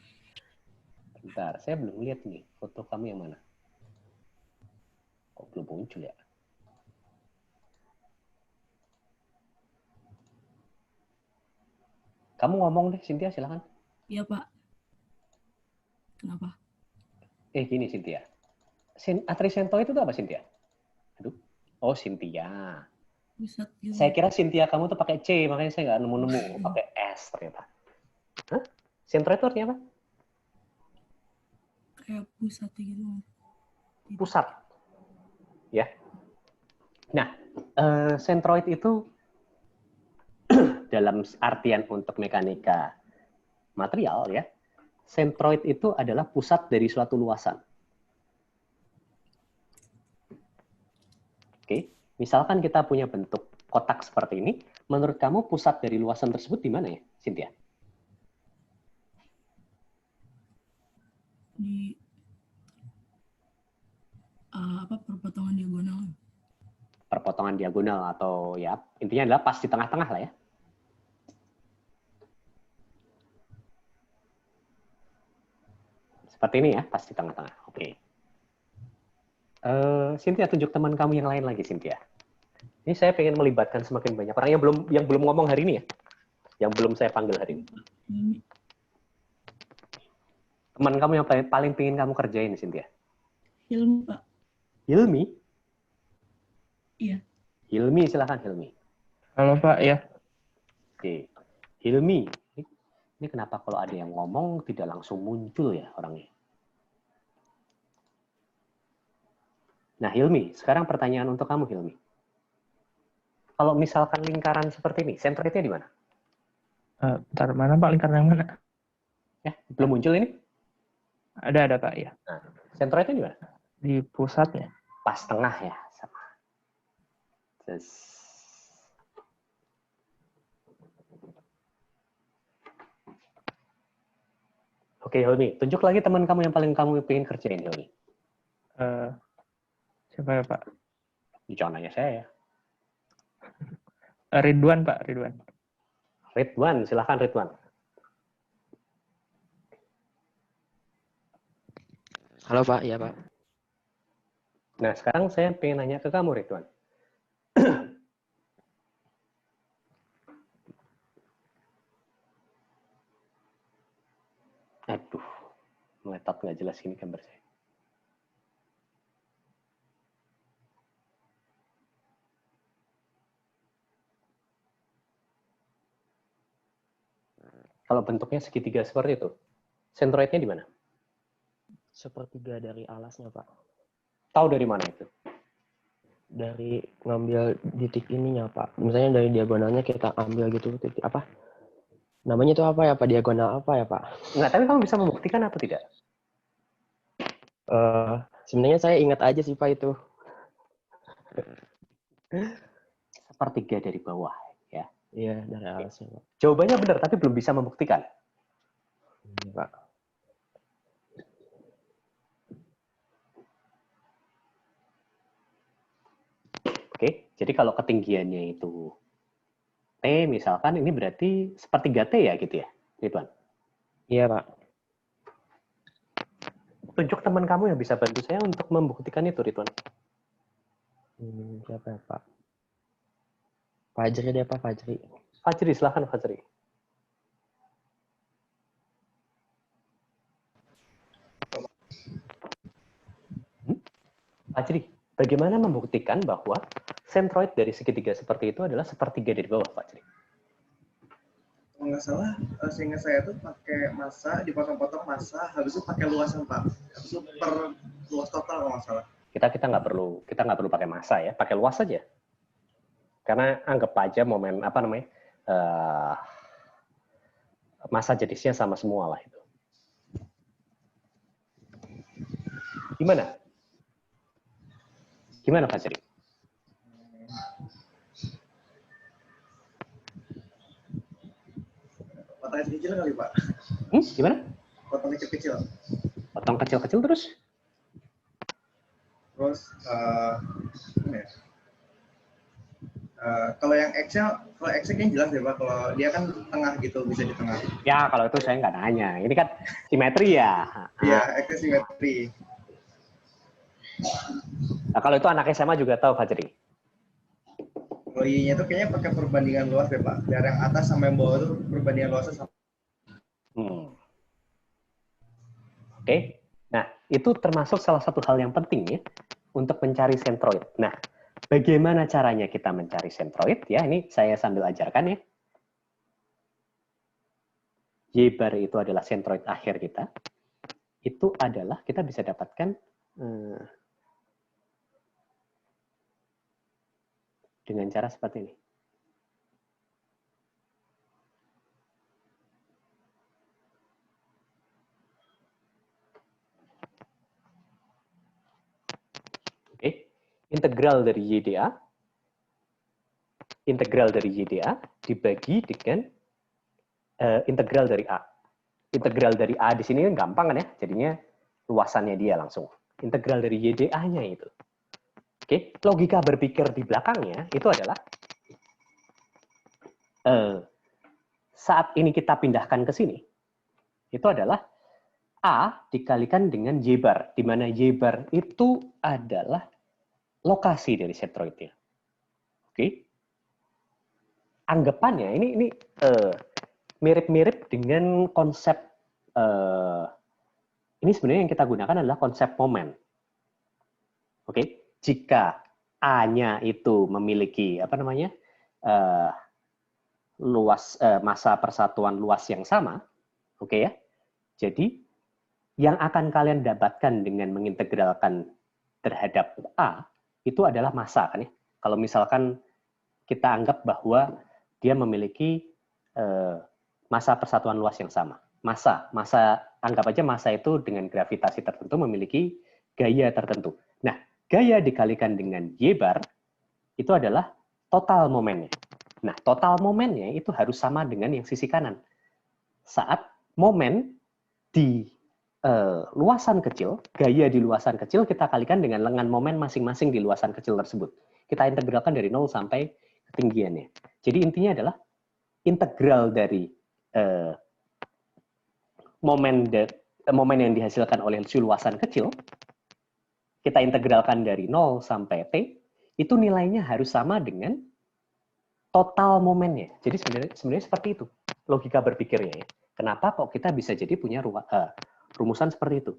Speaker 1: Bentar, saya belum lihat nih foto kamu yang mana. Kok belum muncul ya? Kamu ngomong deh, Cynthia, silahkan.
Speaker 13: Iya, Pak. Kenapa?
Speaker 1: Gini, Cynthia. Atrisento itu apa, Cynthia? Aduh. Oh, Cynthia.
Speaker 13: Pusat gitu.
Speaker 1: Saya kira Cynthia kamu tuh pakai C, makanya saya nggak nemu-nemu. Pakai S ternyata. Hah? Sentro itu artinya apa?
Speaker 13: Kayak pusat gitu.
Speaker 1: Pusat. Ya. Nah, centroid itu dalam artian untuk mekanika material ya, centroid itu adalah pusat dari suatu luasan. Oke, misalkan kita punya bentuk kotak seperti ini, menurut kamu pusat dari luasan tersebut di mana ya, Cynthia?
Speaker 13: Di perpotongan diagonal.
Speaker 1: Perpotongan diagonal atau ya intinya adalah pas di tengah-tengah lah ya. Seperti ini ya, pas di tengah-tengah. Oke. Cynthia, tunjuk teman kamu yang lain lagi, Cynthia. Ini saya pengen melibatkan semakin banyak orang yang belum ngomong hari ini ya, yang belum saya panggil hari ini. Teman kamu yang paling pengen kamu kerjain, Cynthia?
Speaker 13: Hilmi, Pak.
Speaker 1: Hilmi?
Speaker 13: Iya.
Speaker 1: Hilmi, silakan Hilmi.
Speaker 14: Halo Pak, ya.
Speaker 1: Oke. Hilmi, ini kenapa kalau ada yang ngomong tidak langsung muncul ya orangnya? Nah Hilmi, sekarang pertanyaan untuk kamu Hilmi. Kalau misalkan lingkaran seperti ini, sentroidnya di mana?
Speaker 14: Bentar, mana Pak lingkaran yang mana?
Speaker 1: Ya, belum muncul ini?
Speaker 14: Ada Pak, ya.
Speaker 1: Nah, sentroidnya di mana?
Speaker 14: Di pusatnya.
Speaker 1: Pas tengah ya, sama. Oke, Hilmi. Tunjuk lagi teman kamu yang paling kamu pengen kerjain, Hilmi.
Speaker 14: Siapa ya, Pak?
Speaker 1: Jangan nanya saya.
Speaker 14: Ridwan, Pak. Ridwan.
Speaker 1: Ridwan, silakan Ridwan.
Speaker 15: Halo, Pak. Iya, Pak.
Speaker 1: Nah, sekarang saya pengen nanya ke kamu, Ridwan. Aduh, meletot nggak jelas ini gambar saya. Kalau bentuknya segitiga seperti itu, sentroidnya di mana?
Speaker 15: Sepertiga dari alasnya, Pak.
Speaker 1: Tahu dari mana itu?
Speaker 15: Dari ngambil titik ininya, Pak. Misalnya dari diagonalnya kita ambil gitu, titik apa? Namanya itu apa ya, Pak? Diagonal apa ya, Pak?
Speaker 1: Enggak, tapi kamu bisa membuktikan atau tidak?
Speaker 15: Sebenarnya saya ingat aja sih, Pak, itu.
Speaker 1: Sepertiga dari bawah, ya.
Speaker 15: Iya, dari alasnya, Pak.
Speaker 1: Jawabannya benar, tapi belum bisa membuktikan.
Speaker 15: Iya, Pak.
Speaker 1: Oke, jadi kalau ketinggiannya itu T, misalkan ini berarti sepertiga T ya gitu ya, Ridwan?
Speaker 15: Iya, Pak.
Speaker 1: Tunjuk teman kamu yang bisa bantu saya untuk membuktikan itu, Ridwan.
Speaker 15: Siapa ya, Pak? Fajri deh, Pak. Fajri.
Speaker 1: Fajri, silahkan Fajri. Fajri, bagaimana membuktikan bahwa sentroid dari segitiga seperti itu adalah sepertiga dari bawah, Fajri?
Speaker 10: Kalau nggak salah, seingat saya tuh pakai massa, dipotong-potong massa, habis itu pakai luasan, Pak. Habis itu per luas total kalau nggak salah.
Speaker 1: Kita nggak perlu pakai massa ya, pakai luas saja. Karena anggap aja momen massa jenisnya sama semua lah itu. Gimana? Gimana Fajri?
Speaker 10: Potongnya kecil kali, Pak.
Speaker 1: Gimana?
Speaker 10: Potongnya kecil.
Speaker 1: Potong kecil-kecil terus?
Speaker 10: Terus, mana ya? Kalau yang X-nya kayaknya jelas deh, Pak. Kalau dia kan tengah gitu, bisa di tengah.
Speaker 1: Ya, kalau itu saya nggak nanya. Ini kan simetri ya.
Speaker 10: Iya, X-nya simetri.
Speaker 1: Nah, kalau itu anak SMA juga tahu, Fajri.
Speaker 10: Kalau Y-nya tuh kayaknya pakai perbandingan luas deh, Pak. Dari yang atas sampai yang bawah tuh perbandingan luasnya sama.
Speaker 1: Oke. Nah, itu termasuk salah satu hal yang penting ya untuk mencari sentroid. Nah, bagaimana caranya kita mencari sentroid? Ya, ini saya sambil ajarkan ya. Y bar itu adalah sentroid akhir kita. Itu adalah kita bisa dapatkan dengan cara seperti ini. Oke, integral dari YDA dibagi dengan integral dari A. Integral dari A di sini kan gampang kan ya, jadinya luasannya dia langsung. Integral dari YDA-nya itu. Oke, logika berpikir di belakangnya itu adalah saat ini kita pindahkan ke sini, itu adalah A dikalikan dengan Y bar, di mana Y bar itu adalah lokasi dari centroidnya. Oke? Anggapannya ini mirip-mirip dengan konsep ini sebenarnya yang kita gunakan adalah konsep momen. Oke? Jika A-nya itu memiliki massa persatuan luas yang sama, oke ya? Jadi yang akan kalian dapatkan dengan mengintegralkan terhadap A itu adalah massa kan ya. Kalau misalkan kita anggap bahwa dia memiliki massa persatuan luas yang sama. Massa anggap aja massa itu dengan gravitasi tertentu memiliki gaya tertentu. Nah, gaya dikalikan dengan Y bar itu adalah total momennya. Nah, total momennya itu harus sama dengan yang sisi kanan. Saat momen di luasan kecil, gaya di luasan kecil kita kalikan dengan lengan momen masing-masing di luasan kecil tersebut. Kita integralkan dari 0 sampai ketinggiannya. Jadi intinya adalah integral dari momen yang dihasilkan oleh si luasan kecil, kita integralkan dari 0 sampai T, itu nilainya harus sama dengan total momennya. Jadi sebenarnya seperti itu logika berpikirnya ya. Kenapa kok kita bisa jadi punya rumusan seperti itu?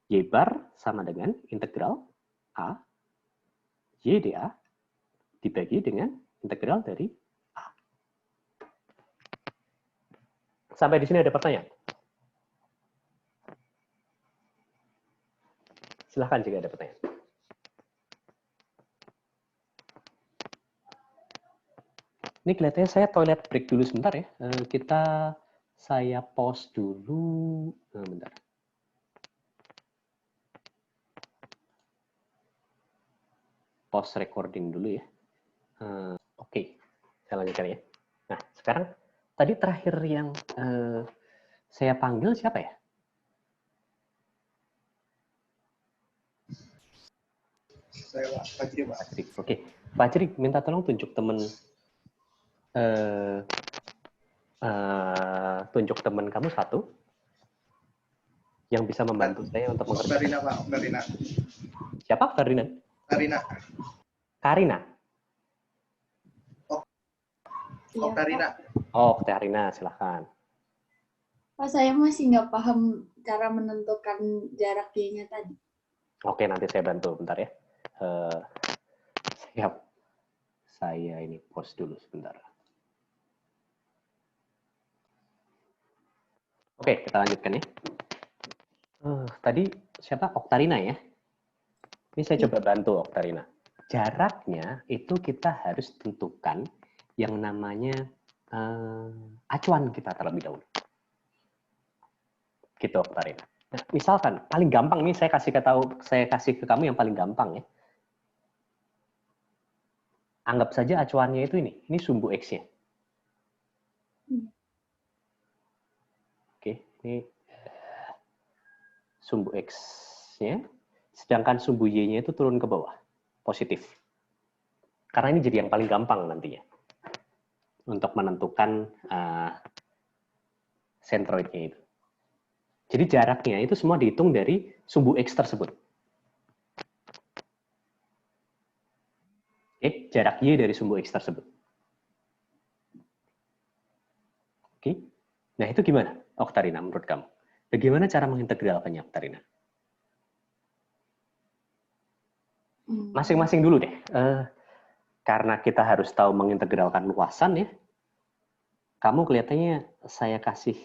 Speaker 1: Y bar sama dengan integral A Y dA dibagi dengan integral dari A. Sampai di sini ada pertanyaan? Silahkan jika ada pertanyaan. Ini kelihatannya saya toilet break dulu sebentar ya. Saya pause dulu. Bentar. Pause recording dulu ya. Oke, saya lanjutkan ya. Nah, sekarang tadi terakhir yang saya panggil siapa ya?
Speaker 11: Saya Fajri, Pak.
Speaker 1: Fajri. Oke, Fajri minta tolong tunjuk teman kamu satu yang bisa membantu saya untuk mengerjakan.
Speaker 11: Karina, Pak. Karina.
Speaker 1: Siapa? Karina?
Speaker 11: Karina.
Speaker 1: Karina.
Speaker 11: Oh, Karina.
Speaker 1: Oh, Karina, silahkan.
Speaker 16: Pak, saya masih nggak paham cara menentukan jarak Y-nya tadi.
Speaker 1: Oke, nanti saya bantu bentar ya. Siap. Saya ini pause dulu sebentar. Oke, kita lanjutkan ya. Tadi siapa? Oktarina ya? Ini saya coba bantu Oktarina. Jaraknya itu kita harus tentukan yang namanya acuan kita terlebih dahulu. Gitu Oktarina. Nah, misalkan paling gampang nih saya kasih ke kamu yang paling gampang ya. Anggap saja acuannya itu ini sumbu X-nya. Oke, ini sumbu X-nya, sedangkan sumbu Y-nya itu turun ke bawah, positif. Karena ini jadi yang paling gampang nantinya untuk menentukan centroidnya itu. Jadi jaraknya itu semua dihitung dari sumbu X tersebut. Oke, jarak Y dari sumbu X tersebut. Oke, nah itu gimana, Oktarina, menurut kamu? Bagaimana cara mengintegralkannya, Oktarina? Masing-masing dulu deh. Karena kita harus tahu mengintegralkan luasan ya. Kamu kelihatannya saya kasih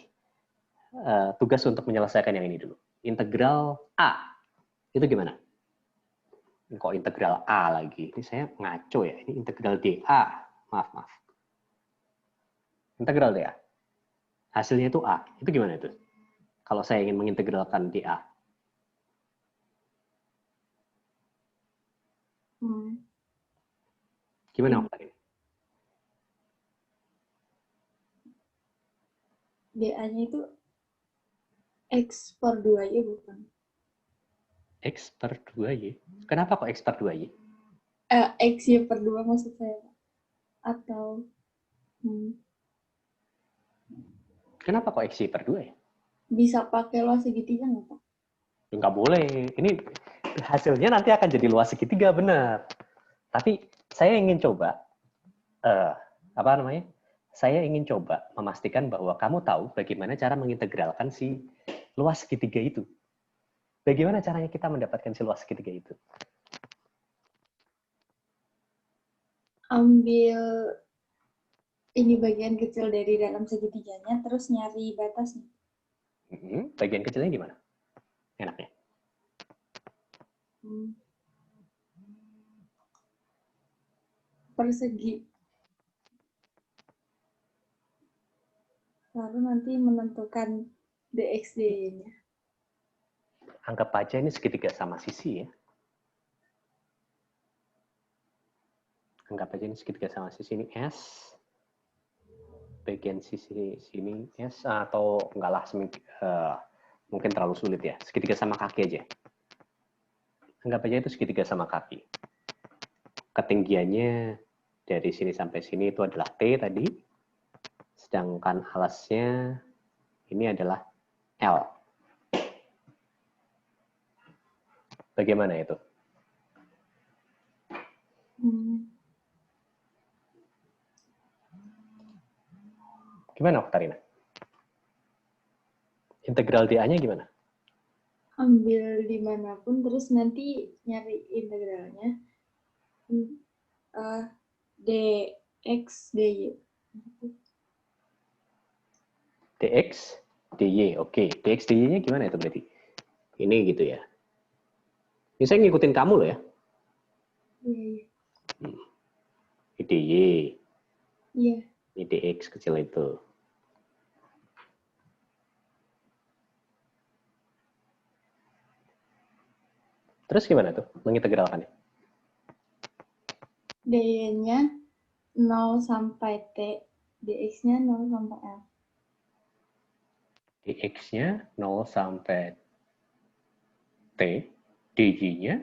Speaker 1: tugas untuk menyelesaikan yang ini dulu. Integral A. Itu gimana? Kok integral A lagi? Ini saya ngaco ya. Ini integral dA. Maaf. Integral dA. Hasilnya itu A. Itu gimana itu? Kalau saya ingin mengintegralkan dA. Gimana Oktarina?
Speaker 16: dA-nya itu X per 2Y bukan?
Speaker 1: X per 2Y? Kenapa kok X per 2Y?
Speaker 16: XY per 2 maksud saya. Atau...
Speaker 1: Kenapa kok XY per 2 ya?
Speaker 16: bisa pakai luas segitiga nggak, Pak?
Speaker 1: Nggak boleh. Ini hasilnya nanti akan jadi luas segitiga, benar. Tapi saya ingin coba, saya ingin coba memastikan bahwa kamu tahu bagaimana cara mengintegralkan si luas segitiga itu. Bagaimana caranya kita mendapatkan si luas segitiga itu?
Speaker 16: Ambil ini bagian kecil dari dalam segitiganya, terus nyari batasnya.
Speaker 1: Bagian kecilnya gimana? Enaknya?
Speaker 16: Persegi. Lalu nanti menentukan dx/dy-nya.
Speaker 1: Anggap aja ini segitiga sama sisi ya. Anggap aja ini segitiga sama sisi, ini S. Bagian sisi sini S, atau enggak lah, mungkin terlalu sulit ya. Segitiga sama kaki aja. Anggap aja itu segitiga sama kaki. Ketinggiannya dari sini sampai sini itu adalah T tadi. Sedangkan alasnya ini adalah L. Bagaimana itu? Gimana, Oktarina? Integral dA-nya gimana?
Speaker 16: Ambil dimanapun, terus nanti nyari integralnya. Dx, dy.
Speaker 1: Dx, dy. Oke, dx, dy-nya gimana itu berarti? Ini gitu ya. Ini saya ngikutin kamu loh ya. Ini dy.
Speaker 16: Iya.
Speaker 1: Ini dx kecil itu. Terus gimana tuh mengintegralkannya?
Speaker 16: dy-nya 0 sampai t, dx-nya 0 sampai l.
Speaker 1: Dx-nya 0 sampai t, dy-nya?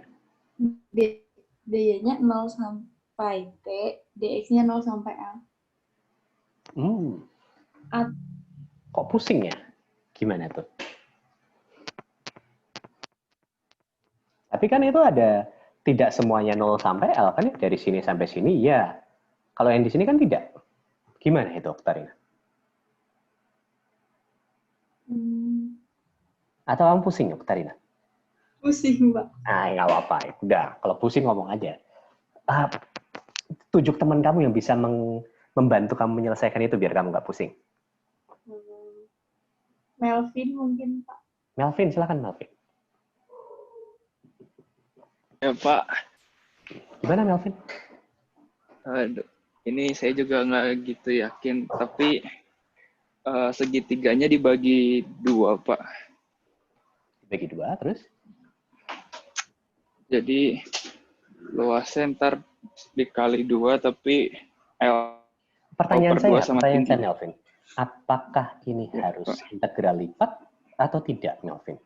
Speaker 16: dy-nya 0 sampai t, dx-nya 0 sampai l.
Speaker 1: Kok pusing ya? Gimana tuh? Tapi kan itu ada, tidak semuanya 0 sampai L kan ya? Dari sini sampai sini, ya. Kalau yang di sini kan tidak. Gimana itu, Oktarina? Atau kamu pusing, Oktarina?
Speaker 16: Pusing, Pak.
Speaker 1: Nggak apa-apa. Udah, kalau pusing ngomong aja. Tujuk teman kamu yang bisa membantu kamu menyelesaikan itu biar kamu nggak pusing.
Speaker 16: Melvin mungkin, Pak.
Speaker 1: Melvin, silakan Melvin.
Speaker 17: Ya, Pak.
Speaker 1: Gimana, Melvin?
Speaker 17: Aduh, ini saya juga nggak gitu yakin, tapi segitiganya dibagi 2, Pak.
Speaker 1: Dibagi 2, terus?
Speaker 17: Jadi, luasnya ntar dikali 2, tapi
Speaker 1: Pertanyaan saya,
Speaker 17: sama
Speaker 1: pertanyaan
Speaker 17: tinggi.
Speaker 1: saya, Melvin. Apakah ini harus integral lipat atau tidak, Melvin?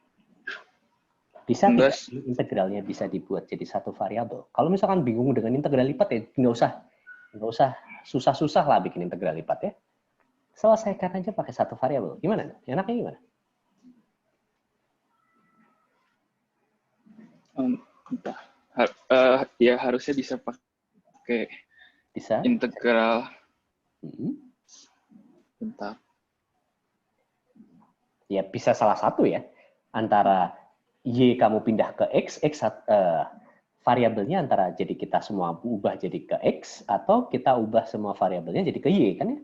Speaker 1: Bisa tidak integralnya bisa dibuat jadi satu variabel? Kalau misalkan bingung dengan integral lipat ya nggak usah susah-susah lah bikin integral lipat ya. Selesaikan aja pakai satu variabel. Gimana? Enaknya gimana?
Speaker 17: Ya harusnya bisa pakai integral. Bentar.
Speaker 1: Ya bisa salah satu ya. Antara Y kamu pindah ke X variabelnya antara jadi kita semua ubah jadi ke X, atau kita ubah semua variabelnya jadi ke Y, kan ya?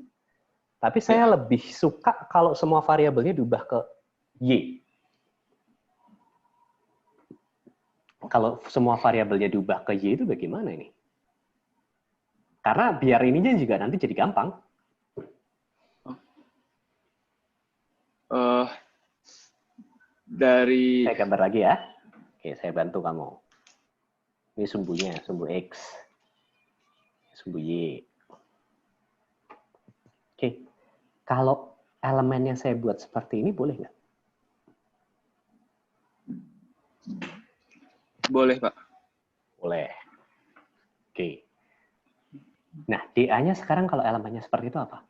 Speaker 1: Tapi saya lebih suka kalau semua variabelnya diubah ke Y. Kalau semua variabelnya diubah ke Y itu bagaimana ini? Karena biar ininya juga nanti jadi gampang. Saya gambar lagi ya. Oke, saya bantu kamu. Ini sumbunya, sumbu X. Sumbu Y. Oke. Kalau elemen yang saya buat seperti ini, boleh nggak?
Speaker 17: Boleh, Pak.
Speaker 1: Boleh. Oke. Nah, DA-nya sekarang kalau elemennya seperti itu apa?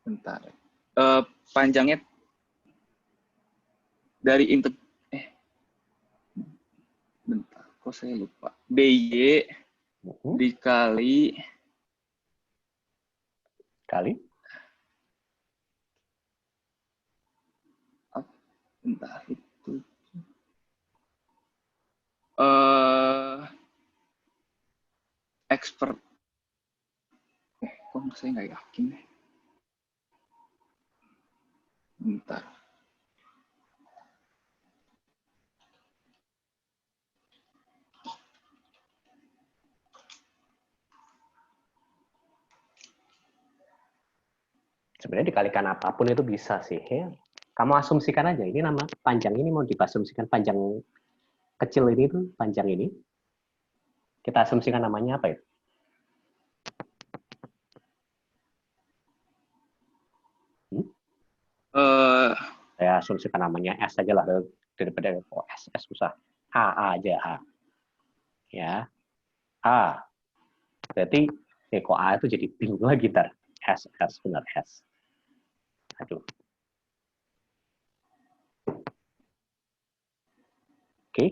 Speaker 17: Bentar. Panjangnya dari bentar, kok saya lupa. DY dikali bentar itu expert kok saya nggak yakin deh. Bentar.
Speaker 1: Sebenarnya dikalikan apapun itu bisa sih. Ya. Kamu asumsikan aja, ini nama panjang ini mau diasumsikan panjang kecil ini tuh, panjang ini. Kita asumsikan namanya apa itu? Saya asumsikan namanya S aja lah, daripada S susah. A aja, A. Ya. A. Berarti, kok A itu jadi bingung lagi ntar. S, benar, S. Aduh. Oke.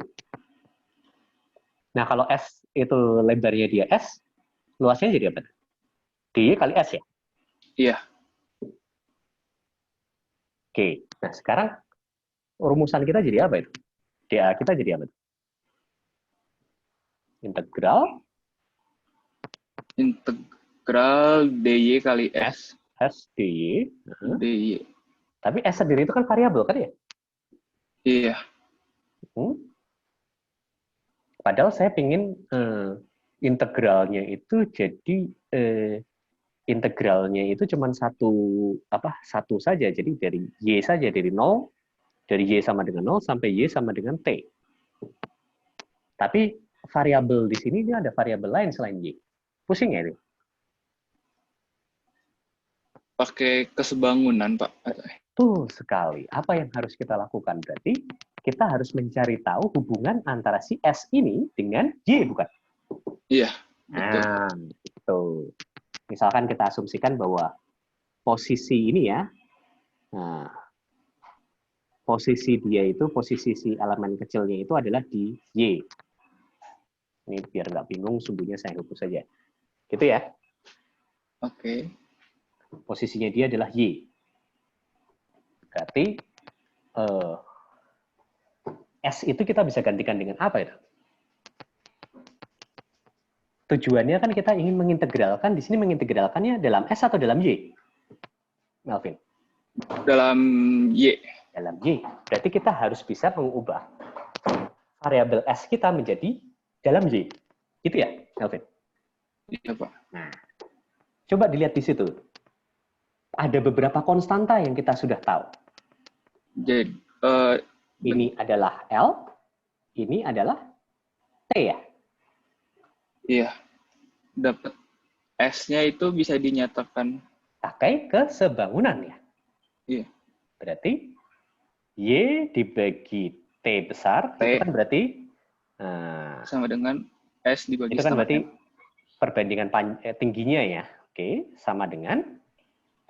Speaker 1: Nah, kalau S itu lebarnya dia S, luasnya jadi apa? D kali S ya?
Speaker 17: Iya.
Speaker 1: Oke. Nah, sekarang rumusan kita jadi apa itu? DA kita jadi apa? Integral
Speaker 17: DY kali S.
Speaker 1: S DY.
Speaker 17: DY.
Speaker 1: Tapi S sendiri itu kan variabel kan ya?
Speaker 17: Iya.
Speaker 1: Padahal saya ingin integralnya itu jadi integralnya itu cuma satu saja. Jadi dari Y saja, dari 0, dari Y sama dengan 0 sampai Y sama dengan T. Tapi variabel di sini dia ada variabel lain selain Y. Pusing ya itu?
Speaker 17: Pakai kesebangunan, Pak.
Speaker 1: Betul sekali. Apa yang harus kita lakukan? Berarti kita harus mencari tahu hubungan antara si S ini dengan Y, bukan?
Speaker 17: Iya.
Speaker 1: Betul. Nah, itu. Misalkan kita asumsikan bahwa posisi ini ya, nah, posisi dia itu, posisi si elemen kecilnya itu adalah di Y. Ini biar nggak bingung, sumbunya saya hapus saja. Gitu ya.
Speaker 17: Oke.
Speaker 1: Posisinya dia adalah Y. Berarti S itu kita bisa gantikan dengan apa itu? Tujuannya kan kita ingin mengintegralkan, di sini mengintegralkannya dalam S atau dalam Y? Melvin?
Speaker 17: Dalam Y.
Speaker 1: Dalam Y. Berarti kita harus bisa mengubah variabel S kita menjadi dalam Y. Gitu ya, Melvin?
Speaker 17: Iya, Pak.
Speaker 1: Nah, coba dilihat di situ. Ada beberapa konstanta yang kita sudah tahu.
Speaker 17: Jadi,
Speaker 1: ini adalah L, ini adalah T ya?
Speaker 17: Iya. Dapat S-nya itu bisa dinyatakan
Speaker 1: pakai kesebangunan ya?
Speaker 17: Iya.
Speaker 1: Berarti Y dibagi T besar, itu kan berarti
Speaker 17: sama dengan S dibagi
Speaker 1: itu kan berarti perbandingan tingginya ya. Oke, sama dengan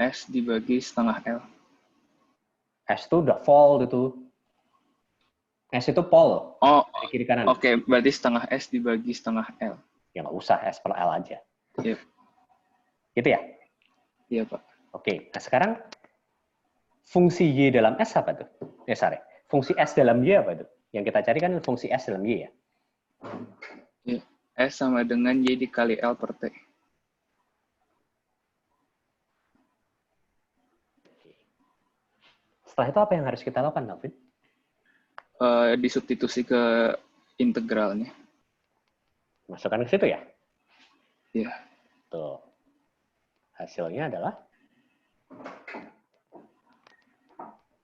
Speaker 17: S dibagi setengah L.
Speaker 1: S itu udah fold itu. S itu pol.
Speaker 17: Oh,
Speaker 1: dari kiri kanan.
Speaker 17: Oke, berarti setengah S dibagi setengah L.
Speaker 1: Ya nggak usah S per L aja.
Speaker 17: Iya.
Speaker 1: Gitu ya?
Speaker 17: Iya, Pak.
Speaker 1: Oke, nah sekarang fungsi Y dalam S apa tuh? Sorry. Fungsi S dalam Y apa tuh? Yang kita cari kan fungsi S dalam Y ya?
Speaker 17: Iya. S sama dengan Y dikali L per T.
Speaker 1: Setelah itu apa yang harus kita lakukan, Melvin?
Speaker 17: Disubstitusi ke integralnya.
Speaker 1: Masukkan ke situ ya?
Speaker 17: Iya.
Speaker 1: Tuh. Hasilnya adalah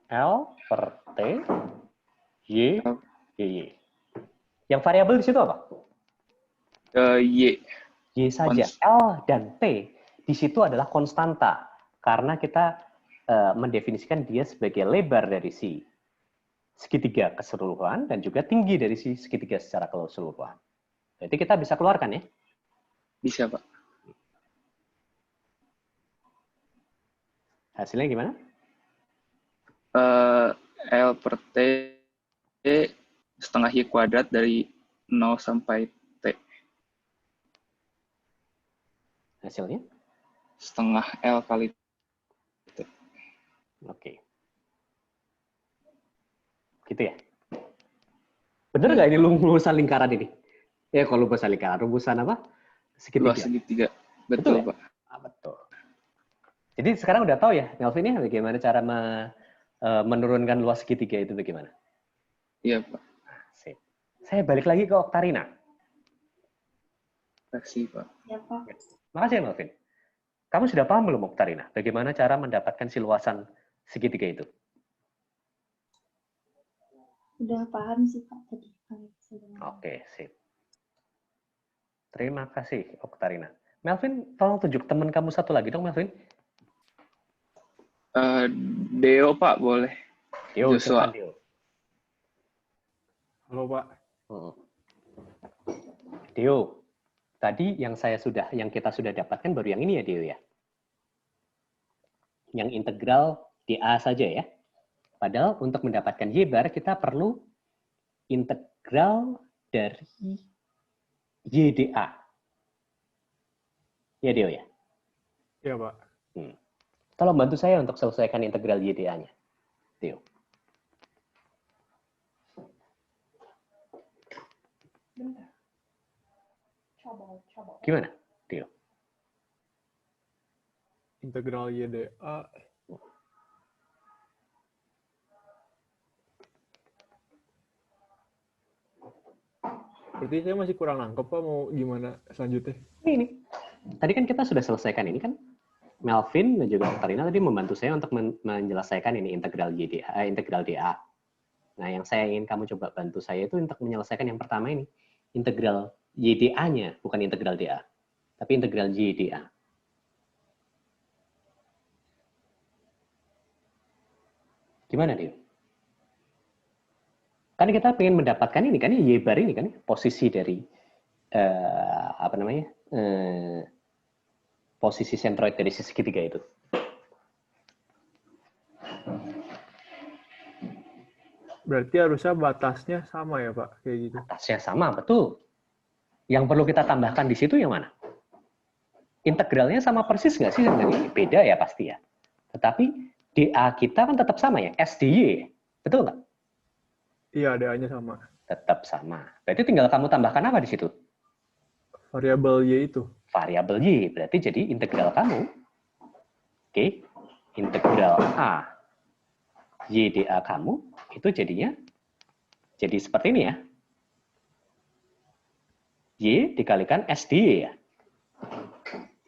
Speaker 1: L per T Y Y. Yang variabel di situ apa?
Speaker 17: Y.
Speaker 1: Y saja. L dan T di situ adalah konstanta karena kita mendefinisikan dia sebagai lebar dari si segitiga keseluruhan dan juga tinggi dari si segitiga secara keseluruhan. Berarti kita bisa keluarkan ya?
Speaker 17: Bisa, Pak.
Speaker 1: Hasilnya gimana?
Speaker 17: L per T setengah Y kuadrat dari 0 sampai T.
Speaker 1: Hasilnya?
Speaker 17: Setengah L kali T.
Speaker 1: Oke. Gitu ya? Bener nggak ini rumusan lingkaran ini? Ya kalau rumusan lingkaran, rumusan apa? Segitiga.
Speaker 17: Luas segitiga. Betul,
Speaker 1: ya?
Speaker 17: Pak.
Speaker 1: Betul. Jadi sekarang udah tahu ya, Melvin ya, bagaimana cara menurunkan luas segitiga itu bagaimana?
Speaker 17: Iya, Pak.
Speaker 1: Sip. Saya balik lagi ke Oktarina.
Speaker 17: Kasih, Pak.
Speaker 16: Ya, Pak.
Speaker 1: Makasih ya, Melvin. Kamu sudah paham belum, Oktarina, bagaimana cara mendapatkan si luasan segitiga itu?
Speaker 16: Udah paham sih, Pak, tadi.
Speaker 1: Oke, sip. Terima kasih, Oktarina. Melvin, tolong tunjuk teman kamu satu lagi dong, Melvin.
Speaker 17: Deo, Pak, boleh.
Speaker 1: Deo,
Speaker 17: Joshua.
Speaker 1: Deo.
Speaker 18: Halo, Pak.
Speaker 1: Deo, tadi yang kita sudah dapatkan baru yang ini ya, Deo ya. Yang integral dA saja ya. Padahal untuk mendapatkan Y bar kita perlu integral dari YdA. Ya, Deo ya?
Speaker 18: Iya, Pak.
Speaker 1: Tolong bantu saya untuk selesaikan integral YdA-nya. Deo.
Speaker 16: Bentar. Coba.
Speaker 1: Gimana, Deo?
Speaker 18: Integral YdA. Berarti saya masih kurang nangkep, Pak. Mau gimana selanjutnya?
Speaker 1: Ini. Tadi kan kita sudah selesaikan ini kan. Melvin dan juga Oktarina tadi membantu saya untuk menyelesaikan ini integral integral dA. Nah, yang saya ingin kamu coba bantu saya itu untuk menyelesaikan yang pertama ini. Integral YdA-nya, bukan integral dA. Tapi integral YdA. Gimana, Dio? Kan kita ingin mendapatkan ini kan, Y bar ini kan, posisi dari posisi sentroid dari sisi segitiga itu.
Speaker 18: Berarti harusnya batasnya sama ya, Pak? Kayak gitu.
Speaker 1: Batasnya sama, betul. Yang perlu kita tambahkan di situ yang mana? Integralnya sama persis nggak sih dengan ini? Beda ya pasti ya. Tetapi dA kita kan tetap sama ya, S dy. Betul nggak?
Speaker 18: Iya, dA-nya sama.
Speaker 1: Tetap sama. Berarti tinggal kamu tambahkan apa di situ?
Speaker 18: Variabel Y itu.
Speaker 1: Variabel Y. Berarti jadi integral kamu. Oke. Integral A. Y dA kamu. Itu jadinya. Jadi seperti ini ya. Y dikalikan S dy ya.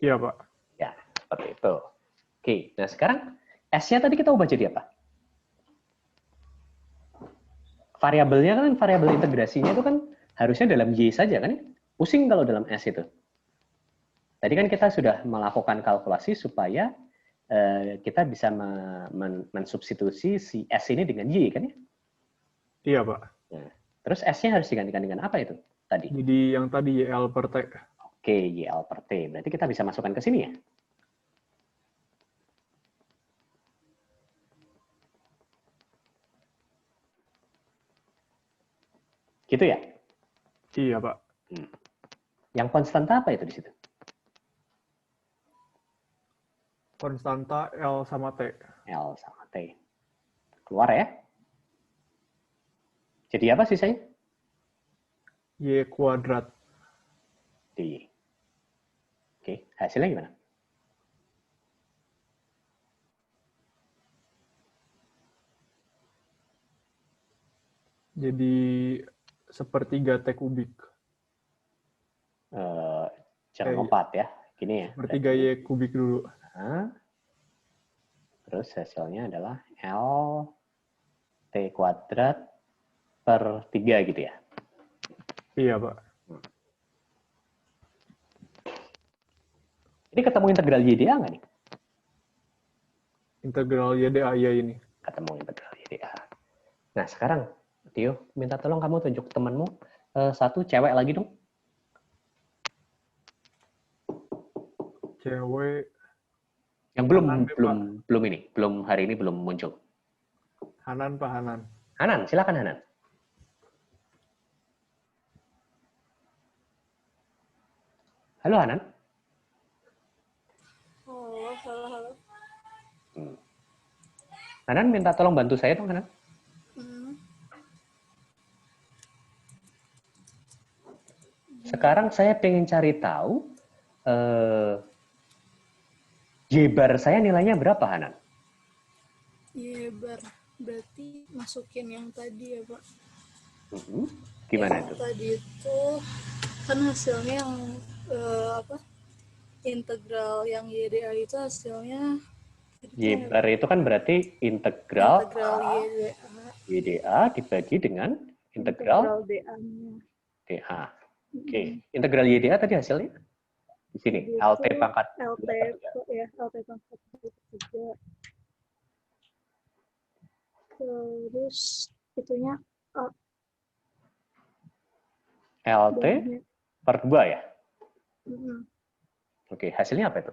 Speaker 18: Iya, Pak.
Speaker 1: Ya, seperti itu. Oke. Nah sekarang S-nya tadi kita ubah jadi apa? Variabelnya kan, variabel integrasinya itu kan harusnya dalam Y saja kan ya? Pusing kalau dalam S itu. Tadi kan kita sudah melakukan kalkulasi supaya kita bisa mensubstitusi si S ini dengan Y kan ya?
Speaker 18: Iya, Pak.
Speaker 1: Nah, terus S-nya harus digantikan dengan apa itu tadi?
Speaker 18: Jadi yang tadi YL per T.
Speaker 1: Oke, YL per T. Berarti kita bisa masukkan ke sini ya? Gitu ya?
Speaker 18: Iya, Pak.
Speaker 1: Yang konstanta apa itu di situ?
Speaker 18: Konstanta L sama T.
Speaker 1: L sama T. Keluar ya? Jadi apa sisanya?
Speaker 18: Y kuadrat.
Speaker 1: D. Oke, hasilnya gimana?
Speaker 18: Jadi sepertiga T kubik.
Speaker 1: Jangan lompat ya. Gini ya.
Speaker 18: Sepertiga Y kubik dulu.
Speaker 1: Terus hasilnya adalah L T kuadrat per 3 gitu ya?
Speaker 18: Iya, Pak.
Speaker 1: Ini ketemu integral YdA nggak nih?
Speaker 18: Integral YdA ya ini.
Speaker 1: Ketemu integral YdA. Nah, sekarang, Tio, minta tolong kamu tunjuk temanmu satu cewek lagi dong.
Speaker 18: Cewek.
Speaker 1: Yang belum hari ini belum muncul.
Speaker 18: Hanan, Pak Hanan.
Speaker 1: Hanan, silakan Hanan. Halo Hanan.
Speaker 12: Halo.
Speaker 1: Hanan minta tolong bantu saya dong, Hanan. Sekarang saya pengen cari tahu Y-bar saya nilainya berapa, Hanan?
Speaker 19: Y-bar, berarti masukin yang tadi ya, Pak.
Speaker 1: Gimana
Speaker 19: yang
Speaker 1: itu?
Speaker 19: Tadi itu kan hasilnya yang integral yang YDA itu hasilnya
Speaker 1: Y-bar itu kan berarti integral
Speaker 19: YDA
Speaker 1: YDA dibagi dengan integral
Speaker 19: DA-nya.
Speaker 1: DA. Oke, integral YDA tadi hasilnya di sini, LT pangkat
Speaker 19: LT pangkat 2/3. Terus itunya
Speaker 1: LT per 2 ya?
Speaker 19: Mm-hmm.
Speaker 1: Oke, hasilnya apa itu?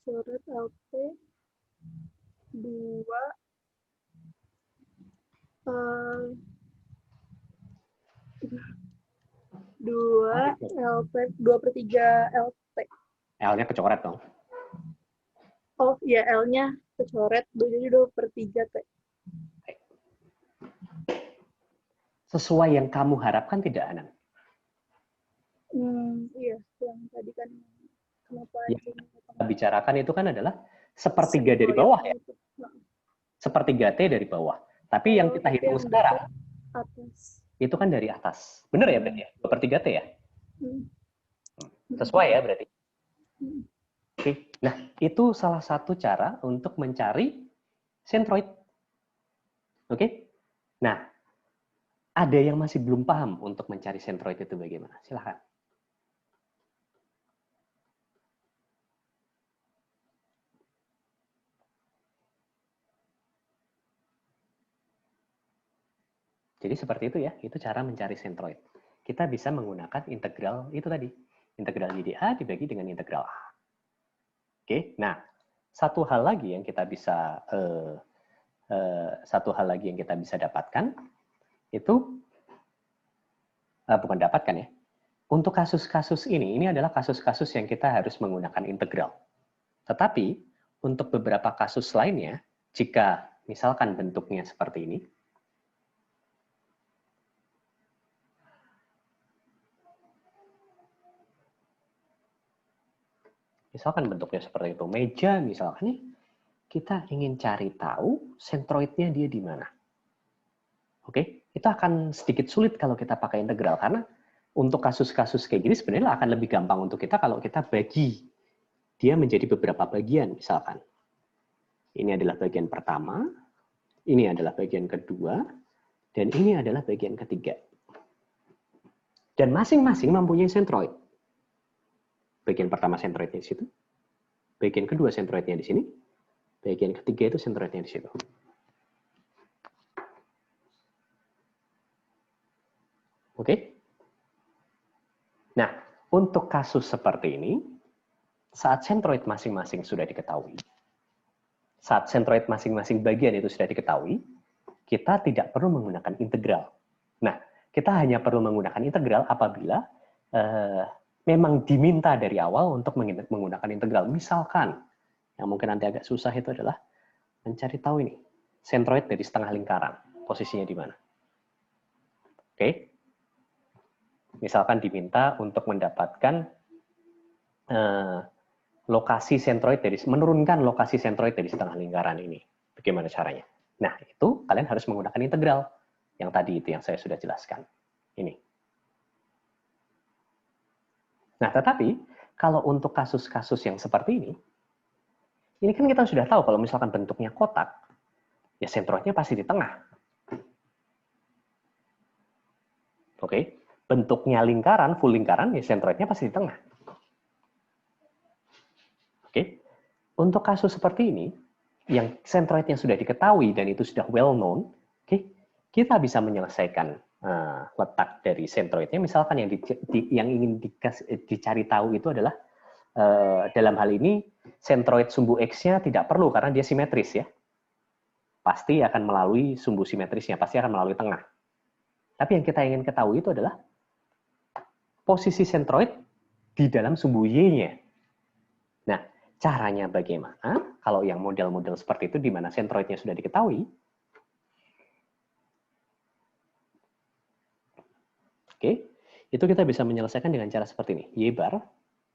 Speaker 19: Coret LT 2 LT 2/3 LT.
Speaker 1: L-nya kecoret dong.
Speaker 19: Oh iya, L-nya kecoret, jadi 2/3 T.
Speaker 1: Sesuai yang kamu harapkan tidak, Hanan?
Speaker 19: Iya, yang tadi kan kenapa
Speaker 1: Yang kita bicarakan itu kan adalah sepertiga dari bawah ya. Sepertiga T dari bawah. Tapi yang kita hitung sekarang
Speaker 19: atas.
Speaker 1: Itu kan dari atas. Benar ya berarti ya? 2/3 T ya? Sesuai ya berarti? Oke. Nah, itu salah satu cara untuk mencari centroid. Oke? Nah, ada yang masih belum paham untuk mencari centroid itu bagaimana? Silahkan. Jadi seperti itu ya, itu cara mencari centroid. Kita bisa menggunakan integral itu tadi. Integral YDA dibagi dengan integral A. Oke, nah satu hal lagi yang kita bisa dapatkan itu bukan dapatkan ya. Untuk kasus-kasus ini adalah kasus-kasus yang kita harus menggunakan integral. Tetapi untuk beberapa kasus lainnya, jika misalkan bentuknya seperti ini, misalkan bentuknya seperti itu, meja misalkan nih, kita ingin cari tahu centroidnya dia di mana. Oke, itu akan sedikit sulit kalau kita pakai integral, karena untuk kasus-kasus kayak gini sebenarnya akan lebih gampang untuk kita kalau kita bagi dia menjadi beberapa bagian, misalkan. Ini adalah bagian pertama, ini adalah bagian kedua, dan ini adalah bagian ketiga. Dan masing-masing mempunyai centroid. Bagian pertama centroidnya di situ, bagian kedua centroidnya di sini, bagian ketiga itu centroidnya di situ. Oke? Nah, untuk kasus seperti ini, saat centroid masing-masing sudah diketahui, saat centroid masing-masing bagian itu sudah diketahui, kita tidak perlu menggunakan integral. Nah, kita hanya perlu menggunakan integral apabila memang diminta dari awal untuk menggunakan integral. Misalkan, yang mungkin nanti agak susah itu adalah mencari tahu ini, centroid dari setengah lingkaran, posisinya di mana. Oke? Misalkan diminta untuk mendapatkan lokasi centroid menurunkan lokasi centroid dari setengah lingkaran ini. Bagaimana caranya? Nah, itu kalian harus menggunakan integral. Yang tadi itu yang saya sudah jelaskan. Ini. Nah, tetapi kalau untuk kasus-kasus yang seperti ini kan kita sudah tahu kalau misalkan bentuknya kotak, ya centroidnya pasti di tengah. Oke, bentuknya lingkaran, full lingkaran, ya centroidnya pasti di tengah. Oke, untuk kasus seperti ini, yang centroid yang sudah diketahui dan itu sudah well known, kita bisa menyelesaikan letak dari centroidnya. Misalkan yang ingin dicari tahu itu adalah dalam hal ini centroid sumbu X-nya tidak perlu karena dia simetris ya. Pasti akan melalui sumbu simetrisnya, pasti akan melalui tengah. Tapi yang kita ingin ketahui itu adalah posisi centroid di dalam sumbu Y-nya. Nah, caranya bagaimana? Kalau yang model-model seperti itu di mana centroidnya sudah diketahui, oke, itu kita bisa menyelesaikan dengan cara seperti ini. Y bar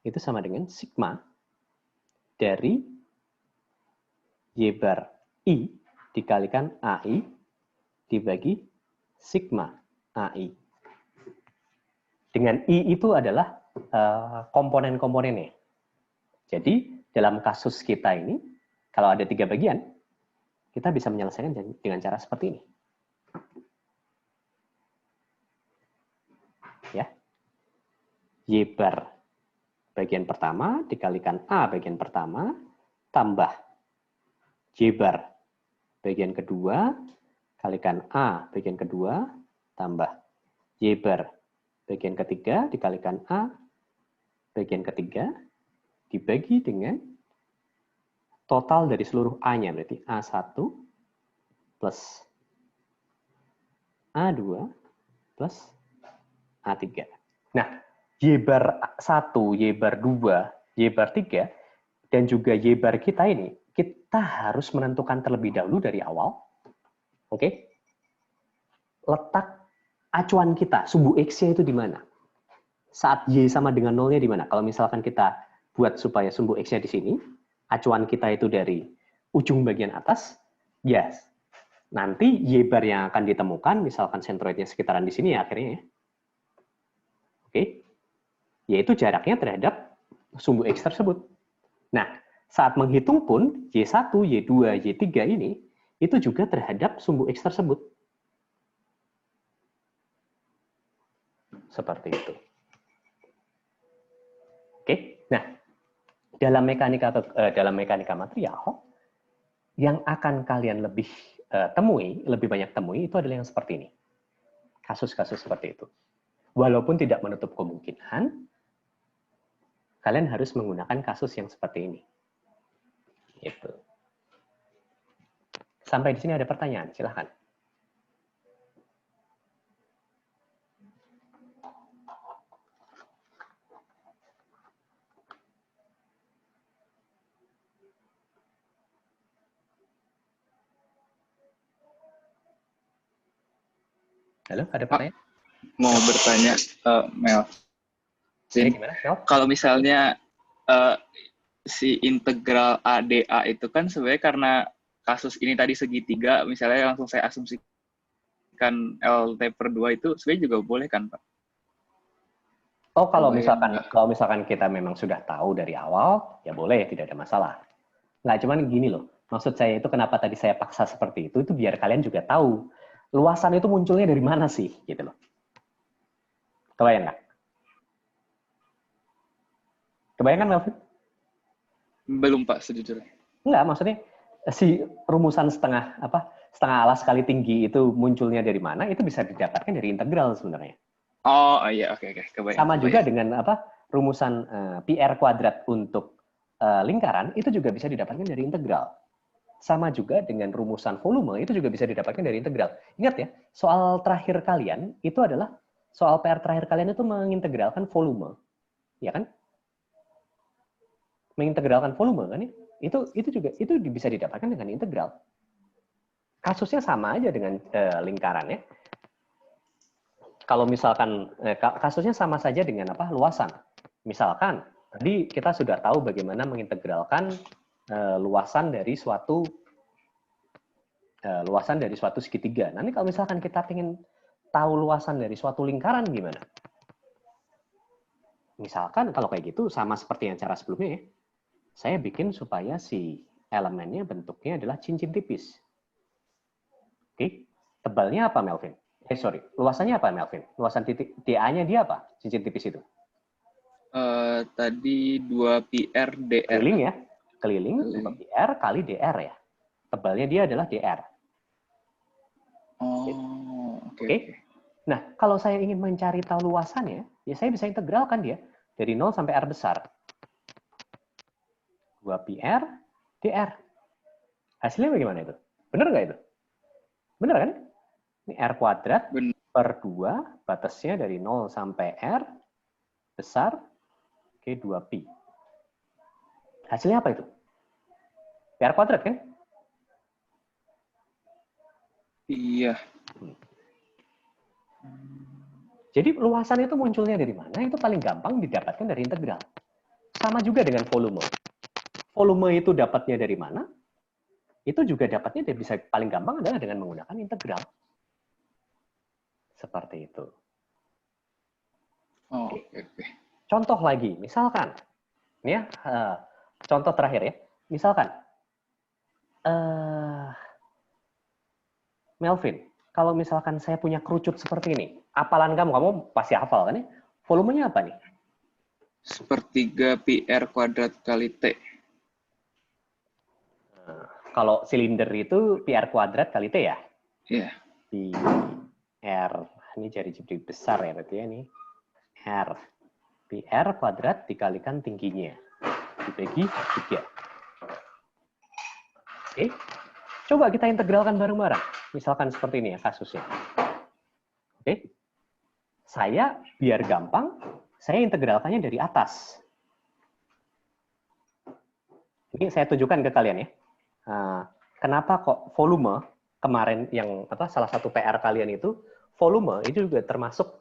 Speaker 1: itu sama dengan sigma dari Y bar I dikalikan AI dibagi sigma AI. Dengan I itu adalah komponen-komponennya. Jadi, dalam kasus kita ini, kalau ada 3 bagian, kita bisa menyelesaikan dengan cara seperti ini. Ya. Y bar bagian pertama dikalikan A bagian pertama tambah Y bar bagian kedua kalikan A bagian kedua tambah Y bar bagian ketiga dikalikan A bagian ketiga dibagi dengan total dari seluruh A-nya, berarti A1 plus A2 plus A3. Nah, Y bar 1, Y bar 2, Y bar 3, dan juga Y bar kita ini, kita harus menentukan terlebih dahulu dari awal, oke? Letak acuan kita, sumbu X-nya itu di mana? Saat Y sama dengan 0-nya di mana? Kalau misalkan kita buat supaya sumbu X-nya di sini, acuan kita itu dari ujung bagian atas, yes. Nanti Y bar yang akan ditemukan, misalkan centroidnya sekitaran di sini ya akhirnya ya. Oke. Yaitu jaraknya terhadap sumbu X tersebut. Nah, saat menghitung pun, Y1, Y2, Y3 ini, itu juga terhadap sumbu X tersebut. Seperti itu. Oke, nah, dalam mekanika material, yang akan kalian lebih banyak temui, itu adalah yang seperti ini. Kasus-kasus seperti itu. Walaupun tidak menutup kemungkinan, kalian harus menggunakan kasus yang seperti ini. Gitu. Sampai di sini ada pertanyaan, silahkan. Halo, ada pertanyaan?
Speaker 17: Mau bertanya, Mel. Kalau misalnya si integral ADA itu kan sebenarnya karena kasus ini tadi segitiga, misalnya langsung saya asumsikan LT per 2 itu sebenarnya juga boleh kan, Pak?
Speaker 1: Oh, kalau misalkan kita memang sudah tahu dari awal, ya boleh, tidak ada masalah. Nggak, cuman gini loh, maksud saya itu kenapa tadi saya paksa seperti itu biar kalian juga tahu luasan itu munculnya dari mana sih, gitu loh. Kebayang nggak? Kebayang kan, Melvin?
Speaker 17: Belum, Pak, sejujurnya.
Speaker 1: Enggak, maksudnya si rumusan setengah alas kali tinggi itu munculnya dari mana, itu bisa didapatkan dari integral sebenarnya.
Speaker 17: Oh, iya, oke. Kebayang.
Speaker 1: Sama juga dengan rumusan PR kuadrat untuk lingkaran, itu juga bisa didapatkan dari integral. Sama juga dengan rumusan volume, itu juga bisa didapatkan dari integral. Ingat ya, soal terakhir kalian, itu adalah soal PR terakhir kalian itu mengintegralkan volume. Ya kan? Mengintegralkan volume kan ya? Itu juga bisa didapatkan dengan integral. Kasusnya sama aja dengan lingkaran ya. Kalau misalkan kasusnya sama saja dengan luasan. Misalkan tadi kita sudah tahu bagaimana mengintegralkan luasan dari suatu segitiga. Nanti kalau misalkan kita ingin tahu luasan dari suatu lingkaran gimana? Misalkan kalau kayak gitu sama seperti yang cara sebelumnya ya. Saya bikin supaya si elemennya bentuknya adalah cincin tipis. Oke, tebalnya apa Melvin? Luasannya apa Melvin? Luasan titik TA-nya dia apa? Cincin tipis itu?
Speaker 17: Tadi 2 PR DR.
Speaker 1: Keliling ya? Keliling 2 PR kali DR ya? Ketebalnya dia adalah dr.
Speaker 17: Oh,
Speaker 1: Oke. Nah, kalau saya ingin mencari tahu luasannya, ya saya bisa integralkan dia dari 0 sampai R besar. 2πr dr. Hasilnya bagaimana itu? Benar nggak itu? Benar kan? Ini R kuadrat per 2, batasnya dari 0 sampai R besar, oke, 2pi. Hasilnya apa itu? PR kuadrat kan?
Speaker 17: Iya.
Speaker 1: Jadi luasan itu munculnya dari mana? Itu paling gampang didapatkan dari integral. Sama juga dengan volume. Volume itu dapatnya dari mana? Itu juga dapatnya bisa paling gampang adalah dengan menggunakan integral. Seperti itu.
Speaker 17: Oh, oke.
Speaker 1: Contoh lagi, misalkan, ini ya, contoh terakhir ya, misalkan, Melvin, kalau misalkan saya punya kerucut seperti ini, apalan kamu pasti hafal kan ya? Volumenya apa nih?
Speaker 17: 1/3 PR kuadrat kali T.
Speaker 1: Kalau silinder itu PR kuadrat kali T ya?
Speaker 17: Iya.
Speaker 1: PR, ini jari-jari besar ya berarti ya nih. R. PR kuadrat dikalikan tingginya. Dibagi 3. Oke. Coba kita integralkan bareng-bareng. Misalkan seperti ini ya kasusnya. Oke. Saya, biar gampang, saya integralkannya dari atas. Ini saya tunjukkan ke kalian ya. Kenapa kok volume kemarin yang salah satu PR kalian itu, volume itu juga termasuk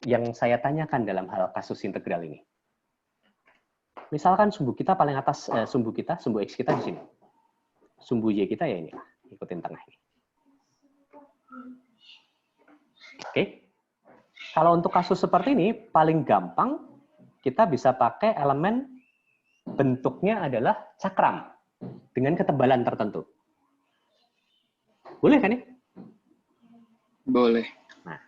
Speaker 1: yang saya tanyakan dalam hal kasus integral ini. Misalkan sumbu kita paling atas, sumbu X kita di sini. Sumbu Y kita ya ini, ikutin tengah ini. Oke. Kalau untuk kasus seperti ini, paling gampang kita bisa pakai elemen bentuknya adalah cakram dengan ketebalan tertentu. Boleh kan ya?
Speaker 17: Boleh.
Speaker 1: Nah,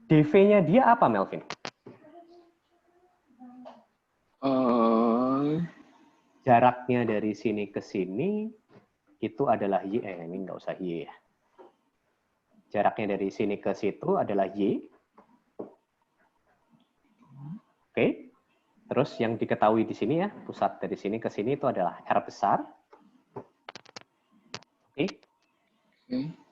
Speaker 1: dV-nya dia apa, Melvin? Jaraknya dari sini ke sini itu adalah Y. Ini nggak usah Y ya. Jaraknya dari sini ke situ adalah Y. Oke. Terus yang diketahui di sini ya, pusat dari sini ke sini itu adalah R besar. Oke.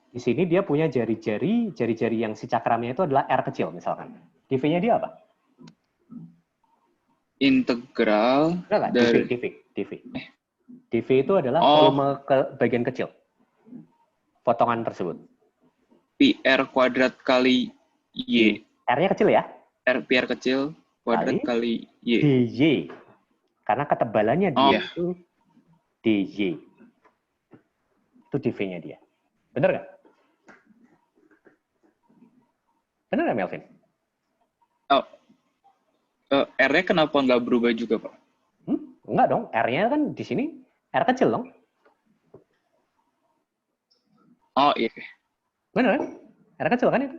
Speaker 1: Di sini dia punya jari-jari yang si cakramnya itu adalah R kecil misalkan. dV-nya dia apa?
Speaker 17: Integral dari
Speaker 1: dV itu adalah volume ke bagian kecil. Potongan tersebut.
Speaker 17: PR kuadrat kali Y.
Speaker 1: R-nya kecil ya?
Speaker 17: PR kecil kuadrat kali Y.
Speaker 1: DJ. Karena ketebalannya dia itu DJ. Itu dV-nya dia. Benar nggak? Benar nggak, Melvin?
Speaker 17: R-nya kenapa nggak berubah juga, Pak?
Speaker 1: Enggak dong. R-nya kan di sini R kecil dong.
Speaker 17: Oh, iya.
Speaker 1: Benar kan? R kecil kan itu?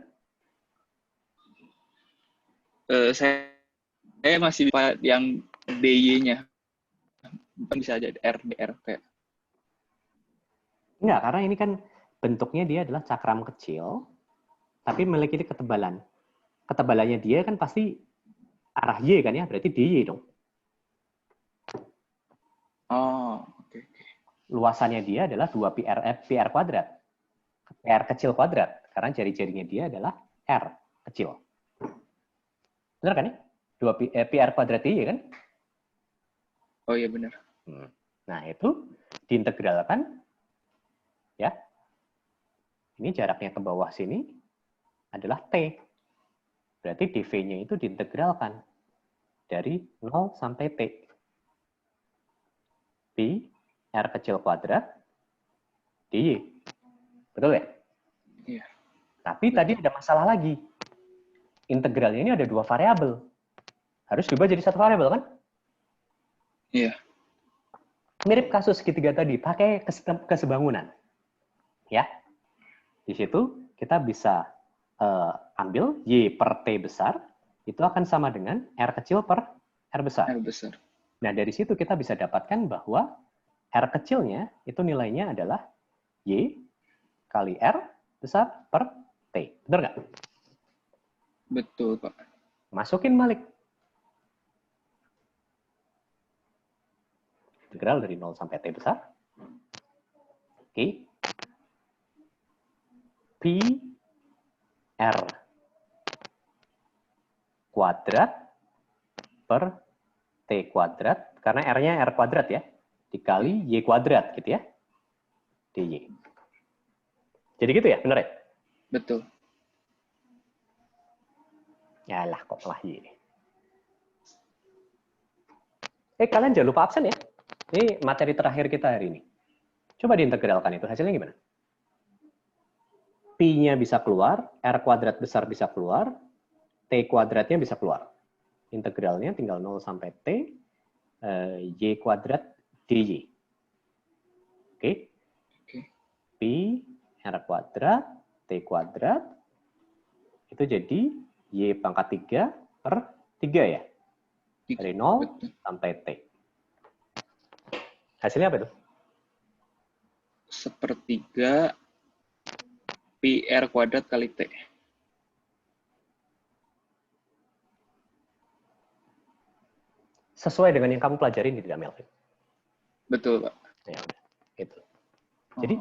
Speaker 17: Saya masih yang DY-nya. Bisa aja R, DR kayak.
Speaker 1: Enggak, karena ini kan bentuknya dia adalah cakram kecil, tapi memiliki ketebalan. Ketebalannya dia kan pasti arah Y kan ya, berarti DY dong.
Speaker 17: Oh, oke.
Speaker 1: Luasannya dia adalah 2PR kuadrat. PR kecil kuadrat, karena jari-jarinya dia adalah R kecil. Benar kan ya? 2 PR kuadrat DY kan?
Speaker 17: Oh iya benar.
Speaker 1: Nah, itu diintegralkan ya. Ini jaraknya ke bawah sini adalah T. Berarti dV-nya itu diintegralkan dari 0 sampai T. Pi R kecil kuadrat dy. Betul ya?
Speaker 17: Iya.
Speaker 1: Tapi tadi ada masalah lagi. Integralnya ini ada 2 variabel. Harus diubah jadi 1 variabel kan?
Speaker 17: Iya.
Speaker 1: Mirip kasus segitiga tadi, pakai kesebangunan. Ya. Di situ kita bisa ambil Y per T besar, itu akan sama dengan R kecil per R besar.
Speaker 17: R besar.
Speaker 1: Nah, dari situ kita bisa dapatkan bahwa R kecilnya itu nilainya adalah Y kali R besar per T. Benar nggak?
Speaker 17: Betul, Pak.
Speaker 1: Masukin balik. Integral dari 0 sampai T besar. Oke. Pi R kuadrat per T kuadrat, karena R-nya R kuadrat ya, dikali Y kuadrat gitu ya, dy. Jadi gitu ya, benar ya?
Speaker 17: Betul.
Speaker 1: Yalah, kok malah Y. Kalian jangan lupa absen ya. Ini materi terakhir kita hari ini. Coba diintegralkan itu, hasilnya gimana? Pi-nya bisa keluar, R kuadrat besar bisa keluar, T kuadratnya bisa keluar. Integralnya tinggal 0 sampai T, Y kuadrat dy. Oke? Pi, R kuadrat, T kuadrat, itu jadi Y pangkat 3 per 3 ya? Dari 0 sampai T. Hasilnya apa itu?
Speaker 17: Sepertiga Pi R kuadrat kali T.
Speaker 1: Sesuai dengan yang kamu pelajarin tidak, Melvin?
Speaker 17: Betul, Pak.
Speaker 1: Ya, gitu. Jadi,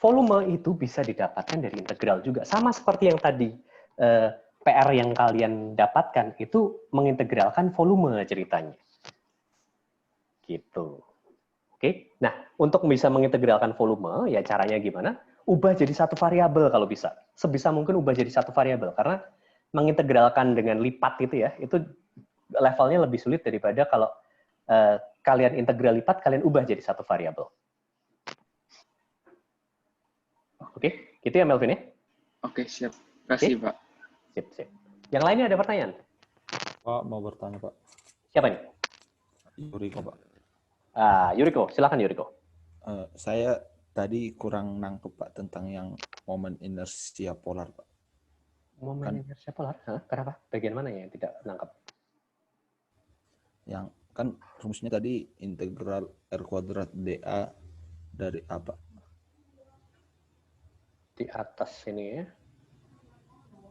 Speaker 1: volume itu bisa didapatkan dari integral juga. Sama seperti yang tadi, PR yang kalian dapatkan itu mengintegralkan volume ceritanya. Gitu. Oke. Nah, untuk bisa mengintegralkan volume, ya caranya gimana? Ubah jadi satu variabel kalau bisa. Sebisa mungkin ubah jadi satu variabel. Karena mengintegralkan dengan lipat itu ya, itu levelnya lebih sulit daripada kalau kalian integral lipat, kalian ubah jadi satu variabel. Oke, gitu ya Melvin ya?
Speaker 17: Oke, siap. Kasih, Pak.
Speaker 1: Sip, sip. Yang lainnya ada pertanyaan?
Speaker 20: Pak, mau bertanya, Pak.
Speaker 1: Siapa nih?
Speaker 20: Yuriko, Pak.
Speaker 1: Yuriko, silakan Yuriko.
Speaker 20: Saya tadi kurang nangkep, Pak, tentang yang momen inersia polar, Pak.
Speaker 1: Momen inersia polar? Kenapa? Bagian mana ya yang tidak nangkep?
Speaker 20: Yang kan rumusnya tadi integral R kuadrat dA dari apa?
Speaker 1: Di atas ini ya.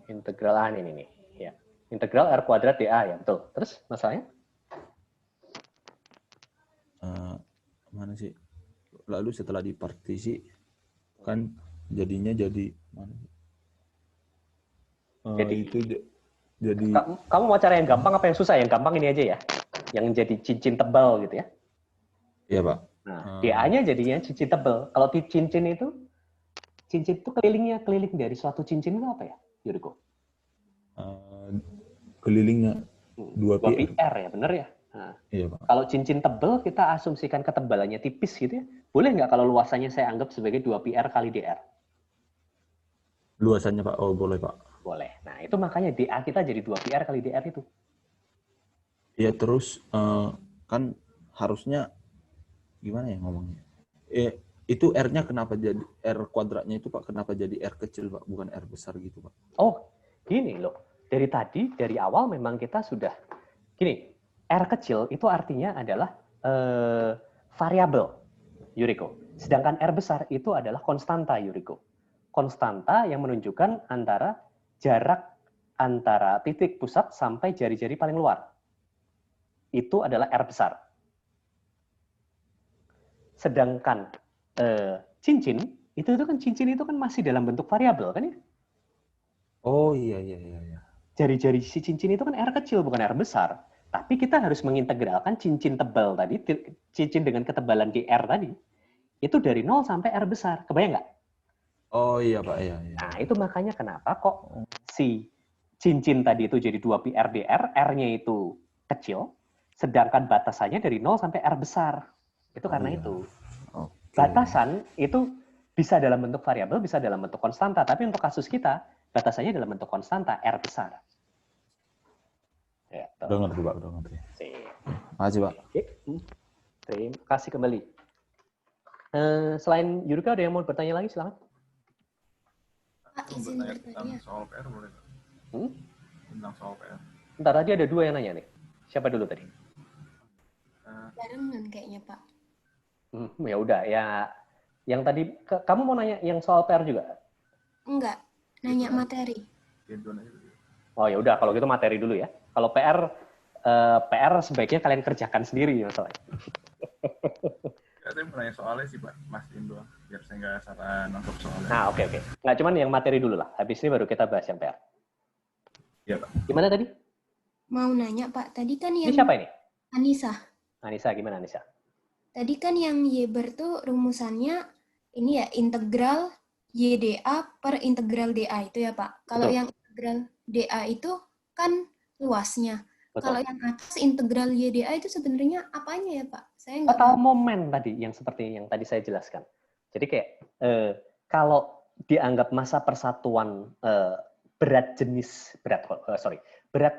Speaker 1: Integral ini nih. Ya. Integral R kuadrat dA ya, betul. Terus masalahnya?
Speaker 20: Mana sih? Lalu setelah dipartisi kan jadinya jadi mana? Itu jadi.
Speaker 1: Kamu mau cara yang gampang apa yang susah? Yang gampang ini aja ya. Yang jadi cincin tebal gitu ya.
Speaker 20: Iya, Pak.
Speaker 1: Nah, DA-nya jadinya cincin tebal. Kalau cincin itu kelilingnya, keliling dari suatu cincin itu apa ya, Yuriko?
Speaker 20: Kelilingnya 2
Speaker 1: PR ya, bener ya? Nah,
Speaker 20: iya, Pak.
Speaker 1: kalau cincin tebal, kita asumsikan ketebalannya tipis gitu ya. Boleh nggak kalau luasannya saya anggap sebagai 2PR kali DR?
Speaker 20: Luasannya, Pak? Oh, boleh, Pak.
Speaker 1: Boleh. Nah, itu makanya DA kita jadi 2PR kali DR itu.
Speaker 20: Iya, terus kan harusnya gimana ya ngomongnya? Itu R-nya kenapa jadi R kuadratnya itu, Pak? Kenapa jadi R kecil, Pak? Bukan R besar gitu, Pak?
Speaker 1: Oh, gini loh. Dari awal memang kita sudah gini. R kecil itu artinya adalah variabel, Yuriko. Sedangkan R besar itu adalah konstanta, Yuriko. Konstanta yang menunjukkan antara jarak antara titik pusat sampai jari-jari paling luar. Itu adalah R besar. Sedangkan cincin itu kan masih dalam bentuk variabel kan ya?
Speaker 20: Oh iya.
Speaker 1: Jari-jari si cincin itu kan R kecil bukan R besar. Tapi kita harus mengintegralkan cincin tebal tadi, cincin dengan ketebalan GR tadi, itu dari 0 sampai R besar. Kebayang nggak?
Speaker 20: Oh iya, Pak. Iya.
Speaker 1: Nah, itu makanya kenapa kok si cincin tadi itu jadi 2PR DR, R-nya itu kecil, sedangkan batasannya dari 0 sampai R besar. Itu karena itu. Batasan itu bisa dalam bentuk variabel, bisa dalam bentuk konstanta. Tapi untuk kasus kita, batasannya dalam bentuk konstanta, R besar. Ya,
Speaker 20: udah ngerti, Pak. Udah ngerti.
Speaker 1: Makasih,
Speaker 20: Pak.
Speaker 1: Oke. Terima kasih kembali. Selain Yurika, ada yang mau bertanya lagi? Silakan.
Speaker 5: Pak, izin bertanya.
Speaker 11: Tentang soal PR boleh? Tentang soal PR.
Speaker 1: Bentar, tadi ada 2 yang nanya nih. Siapa dulu tadi?
Speaker 5: Barengan kayaknya, Pak.
Speaker 1: Ya udah ya. Yang tadi kamu mau nanya yang soal PR juga?
Speaker 12: Enggak, nanya materi.
Speaker 1: Oh ya udah, kalau gitu materi dulu ya. Kalau PR sebaiknya kalian kerjakan sendiri masalahnya.
Speaker 11: Saya mau nanya soalnya sih Pak, mastiin doang, biar saya nggak salah nangkep soalnya.
Speaker 1: Nah oke. Nggak cuman yang materi dulu lah. Habis ini baru kita bahas yang PR.
Speaker 11: Iya Pak.
Speaker 1: Gimana tadi?
Speaker 12: Mau nanya Pak, tadi kan yang...
Speaker 1: Ini siapa ini?
Speaker 12: Anissa.
Speaker 1: Anissa, gimana Anissa?
Speaker 12: Tadi kan yang Y-bar tuh rumusannya ini ya, integral YDA per integral DA itu ya Pak. Kalau yang integral DA itu kan luasnya.
Speaker 1: Betul.
Speaker 12: Kalau yang atas integral YDA itu sebenarnya apanya ya Pak? Saya nggak
Speaker 1: Total momen tadi, yang seperti yang tadi saya jelaskan. Jadi kayak kalau dianggap masa persatuan berat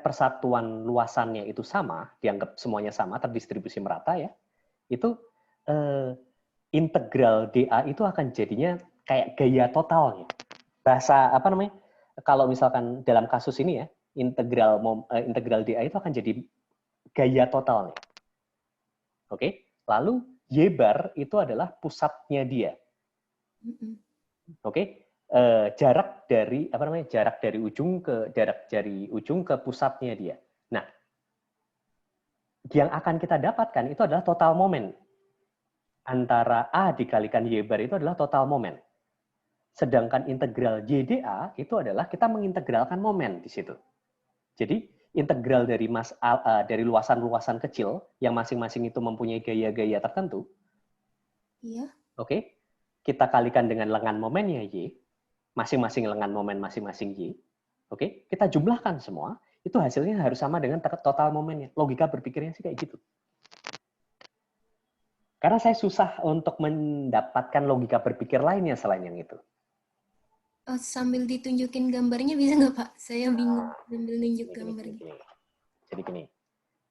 Speaker 1: persatuan luasannya itu sama, dianggap semuanya sama, terdistribusi merata ya, itu integral DA itu akan jadinya kayak gaya totalnya. Bahasa apa namanya? Kalau misalkan dalam kasus ini ya, integral DA itu akan jadi gaya totalnya. Oke? Lalu Y-bar itu adalah pusatnya dia. Oke? Jarak dari ujung ke pusatnya dia. Nah, yang akan kita dapatkan itu adalah total momen. Antara A dikalikan Y-bar itu adalah total momen. Sedangkan integral YDA itu adalah kita mengintegralkan momen di situ. Jadi integral dari dari luasan-luasan kecil yang masing-masing itu mempunyai gaya-gaya tertentu.
Speaker 12: Iya.
Speaker 1: Oke. Kita kalikan dengan lengan momennya Y, masing-masing lengan momen masing-masing Y. Oke, kita jumlahkan semua, itu hasilnya harus sama dengan total momennya. Logika berpikirnya sih kayak gitu. Karena saya susah untuk mendapatkan logika berpikir lainnya selain yang itu.
Speaker 12: Oh, sambil ditunjukin gambarnya bisa nggak Pak? Saya bingung sambil nunjuk gambarnya.
Speaker 1: Jadi gini,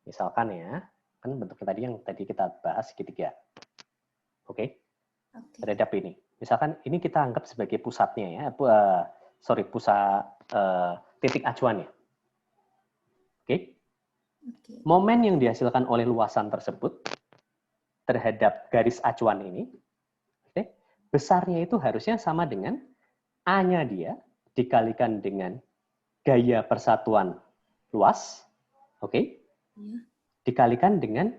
Speaker 1: misalkan ya, kan bentuknya tadi yang tadi kita bahas segitiga. Oke? Terhadap ini. Misalkan ini kita anggap sebagai pusatnya ya, pusat titik acuannya. Oke? Momen yang dihasilkan oleh luasan tersebut terhadap garis acuan ini, besarnya itu harusnya sama dengan A-nya dia dikalikan dengan gaya persatuan luas, dikalikan dengan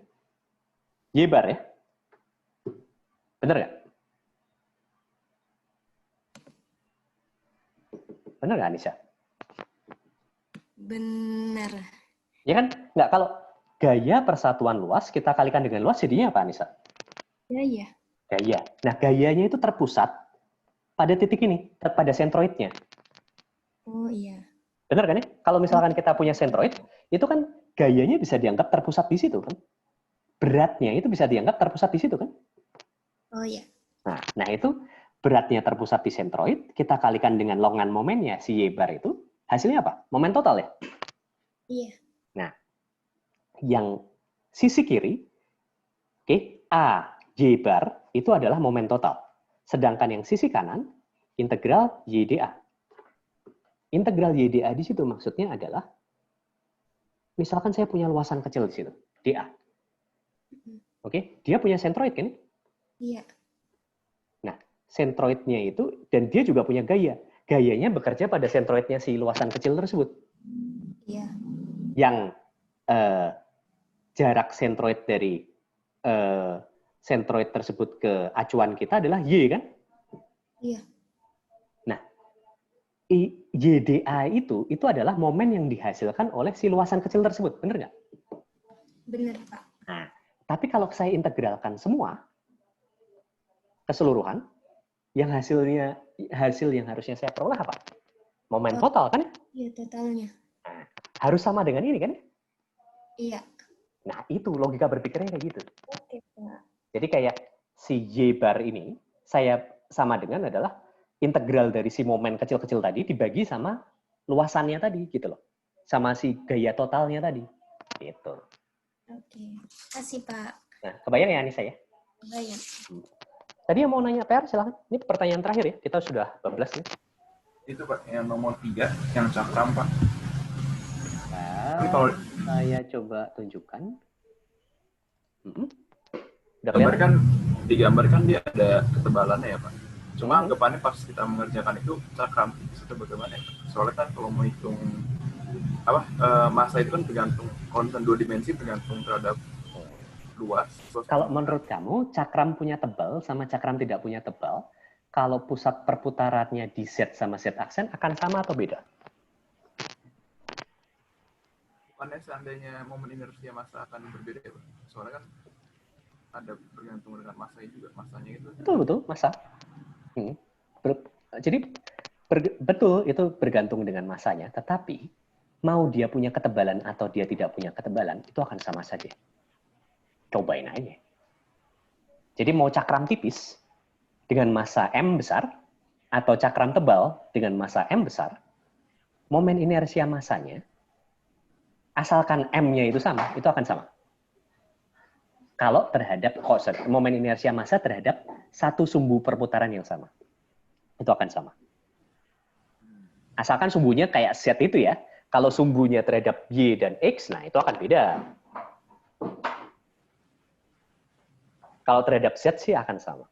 Speaker 1: Y-bar ya. Benar nggak? Benar nggak, Anissa?
Speaker 12: Benar.
Speaker 1: Ya kan? Nggak, kalau gaya persatuan luas kita kalikan dengan luas jadinya apa, Anissa?
Speaker 12: Gaya.
Speaker 1: Gaya. Nah, gayanya itu terpusat pada titik ini, pada sentroidnya.
Speaker 12: Oh iya.
Speaker 1: Benar kan ya? Kalau misalkan kita punya sentroid, itu kan gayanya bisa dianggap terpusat di situ kan? Beratnya itu bisa dianggap terpusat di situ kan?
Speaker 12: Oh iya.
Speaker 1: Nah itu beratnya terpusat di sentroid, kita kalikan dengan longan momennya si Y-bar itu, hasilnya apa? Momen total ya?
Speaker 12: Iya.
Speaker 1: Nah, yang sisi kiri, A, Y-bar, itu adalah momen total. Sedangkan yang sisi kanan, integral YDA. Integral YDA di situ maksudnya adalah, misalkan saya punya luasan kecil di situ, DA. Oke, dia punya sentroid kan?
Speaker 12: Iya.
Speaker 1: Nah, sentroidnya itu, dan dia juga punya gaya. Gayanya bekerja pada sentroidnya si luasan kecil tersebut.
Speaker 12: Iya.
Speaker 1: Yang jarak sentroid dari sentroid tersebut ke acuan kita adalah Y kan?
Speaker 12: Iya.
Speaker 1: Nah, YDA itu adalah momen yang dihasilkan oleh si luasan kecil tersebut, benar nggak?
Speaker 12: Benar Pak.
Speaker 1: Nah, tapi kalau saya integralkan semua keseluruhan, hasil yang harusnya saya peroleh apa? Momen total kan?
Speaker 12: Iya, totalnya.
Speaker 1: Nah, harus sama dengan ini kan?
Speaker 12: Iya.
Speaker 1: Nah, itu logika berpikirnya kayak gitu.
Speaker 12: Oke, Pak.
Speaker 1: Jadi kayak si Y-bar ini, saya sama dengan adalah integral dari si momen kecil-kecil tadi dibagi sama luasannya tadi, gitu loh. Sama si gaya totalnya tadi. Gitu.
Speaker 12: Oke. Kasih, Pak.
Speaker 1: Nah, kebayang ya Anissa ya?
Speaker 12: Kebayang.
Speaker 1: Tadi yang mau nanya PR, silahkan. Ini pertanyaan terakhir ya, kita sudah 12 nih.
Speaker 11: Itu Pak, yang nomor 3, yang cakram Pak.
Speaker 1: Nah,
Speaker 11: kalau
Speaker 1: saya coba tunjukkan.
Speaker 11: Gambar kan digambarkan dia ada ketebalannya ya Pak. Cuma anggapannya pas kita mengerjakan itu cakram tipis itu bagaimana ya Pak? Soalnya kan kalau mau hitung massa itu kan tergantung, kalau misalnya 2 dimensi tergantung terhadap luas.
Speaker 1: Kalau menurut kamu cakram punya tebal sama cakram tidak punya tebal, kalau pusat perputarannya di Z sama Z aksen akan sama atau beda?
Speaker 11: Bukannya seandainya momen inersia massa akan berbeda ya Pak? Soalnya kan ada bergantung dengan masanya juga, masanya itu.
Speaker 1: Betul, massa. Jadi betul itu bergantung dengan masanya, tetapi mau dia punya ketebalan atau dia tidak punya ketebalan, itu akan sama saja. Cobain aja. Jadi mau cakram tipis dengan massa M besar, atau cakram tebal dengan massa M besar, momen inersia massanya, asalkan M-nya itu sama, itu akan sama. Kalau terhadap momen inersia massa terhadap satu sumbu perputaran yang sama, itu akan sama. Asalkan sumbunya kayak Z itu ya. Kalau sumbunya terhadap Y dan X, nah itu akan beda. Kalau terhadap Z sih akan sama.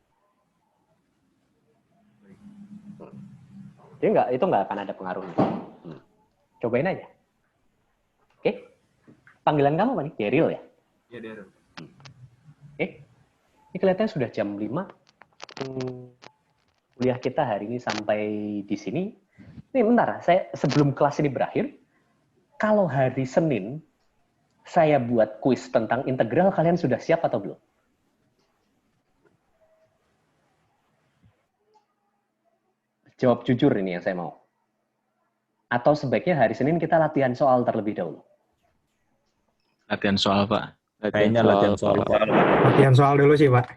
Speaker 1: Jadi itu nggak akan ada pengaruhnya. Cobain aja. Oke. Panggilan kamu apa nih? Daryl ya?
Speaker 11: Iya, Daryl.
Speaker 1: Oke. Ini kelihatannya sudah jam 5. Kuliah kita hari ini sampai di sini. Nih, bentar. Sebelum kelas ini berakhir, kalau hari Senin saya buat kuis tentang integral, kalian sudah siap atau belum? Jawab jujur ini yang saya mau. Atau sebaiknya hari Senin kita latihan soal terlebih dahulu?
Speaker 21: Latihan soal, Pak.
Speaker 20: Kayaknya latihan soal, Pak.
Speaker 22: Latihan soal dulu sih, Pak.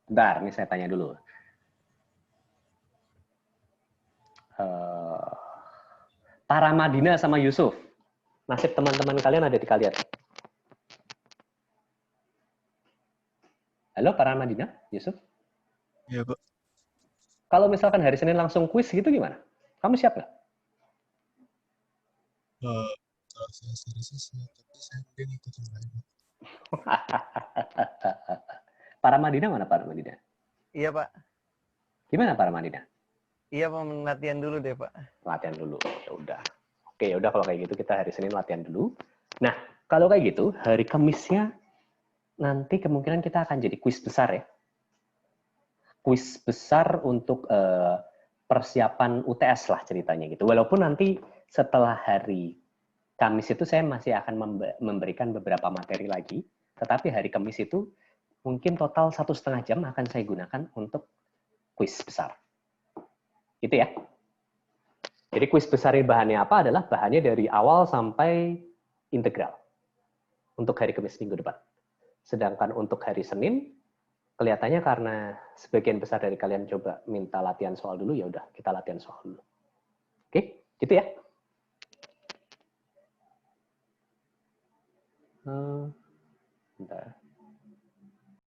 Speaker 1: Bentar, ini saya tanya dulu. Para Madina sama Yusuf, nasib teman-teman kalian ada di kalian. Halo, para Madina, Yusuf?
Speaker 22: Iya, Pak.
Speaker 1: Kalau misalkan hari Senin langsung kuis gitu gimana? Kamu siap nggak?
Speaker 22: Kalau saya serius sih, tapi saya mungkin ikut yang lain.
Speaker 1: Para Madina mana para Madina?
Speaker 3: Iya, Pak.
Speaker 1: Gimana para Madina?
Speaker 3: Iya, Pak, latihan dulu deh, Pak.
Speaker 1: Latihan dulu. Ya udah. Oke, ya udah kalau kayak gitu kita hari Senin latihan dulu. Nah, kalau kayak gitu, hari Kamisnya nanti kemungkinan kita akan jadi kuis besar ya. Kuis besar untuk persiapan UTS lah ceritanya gitu. Walaupun nanti setelah hari Kamis itu saya masih akan memberikan beberapa materi lagi, tetapi hari Kamis itu mungkin total 1,5 jam akan saya gunakan untuk kuis besar. Gitu ya. Jadi kuis besar ini bahannya apa? Adalah bahannya dari awal sampai integral. Untuk hari Kamis minggu depan. Sedangkan untuk hari Senin, kelihatannya karena sebagian besar dari kalian coba minta latihan soal dulu, ya udah kita latihan soal dulu. Oke, gitu ya.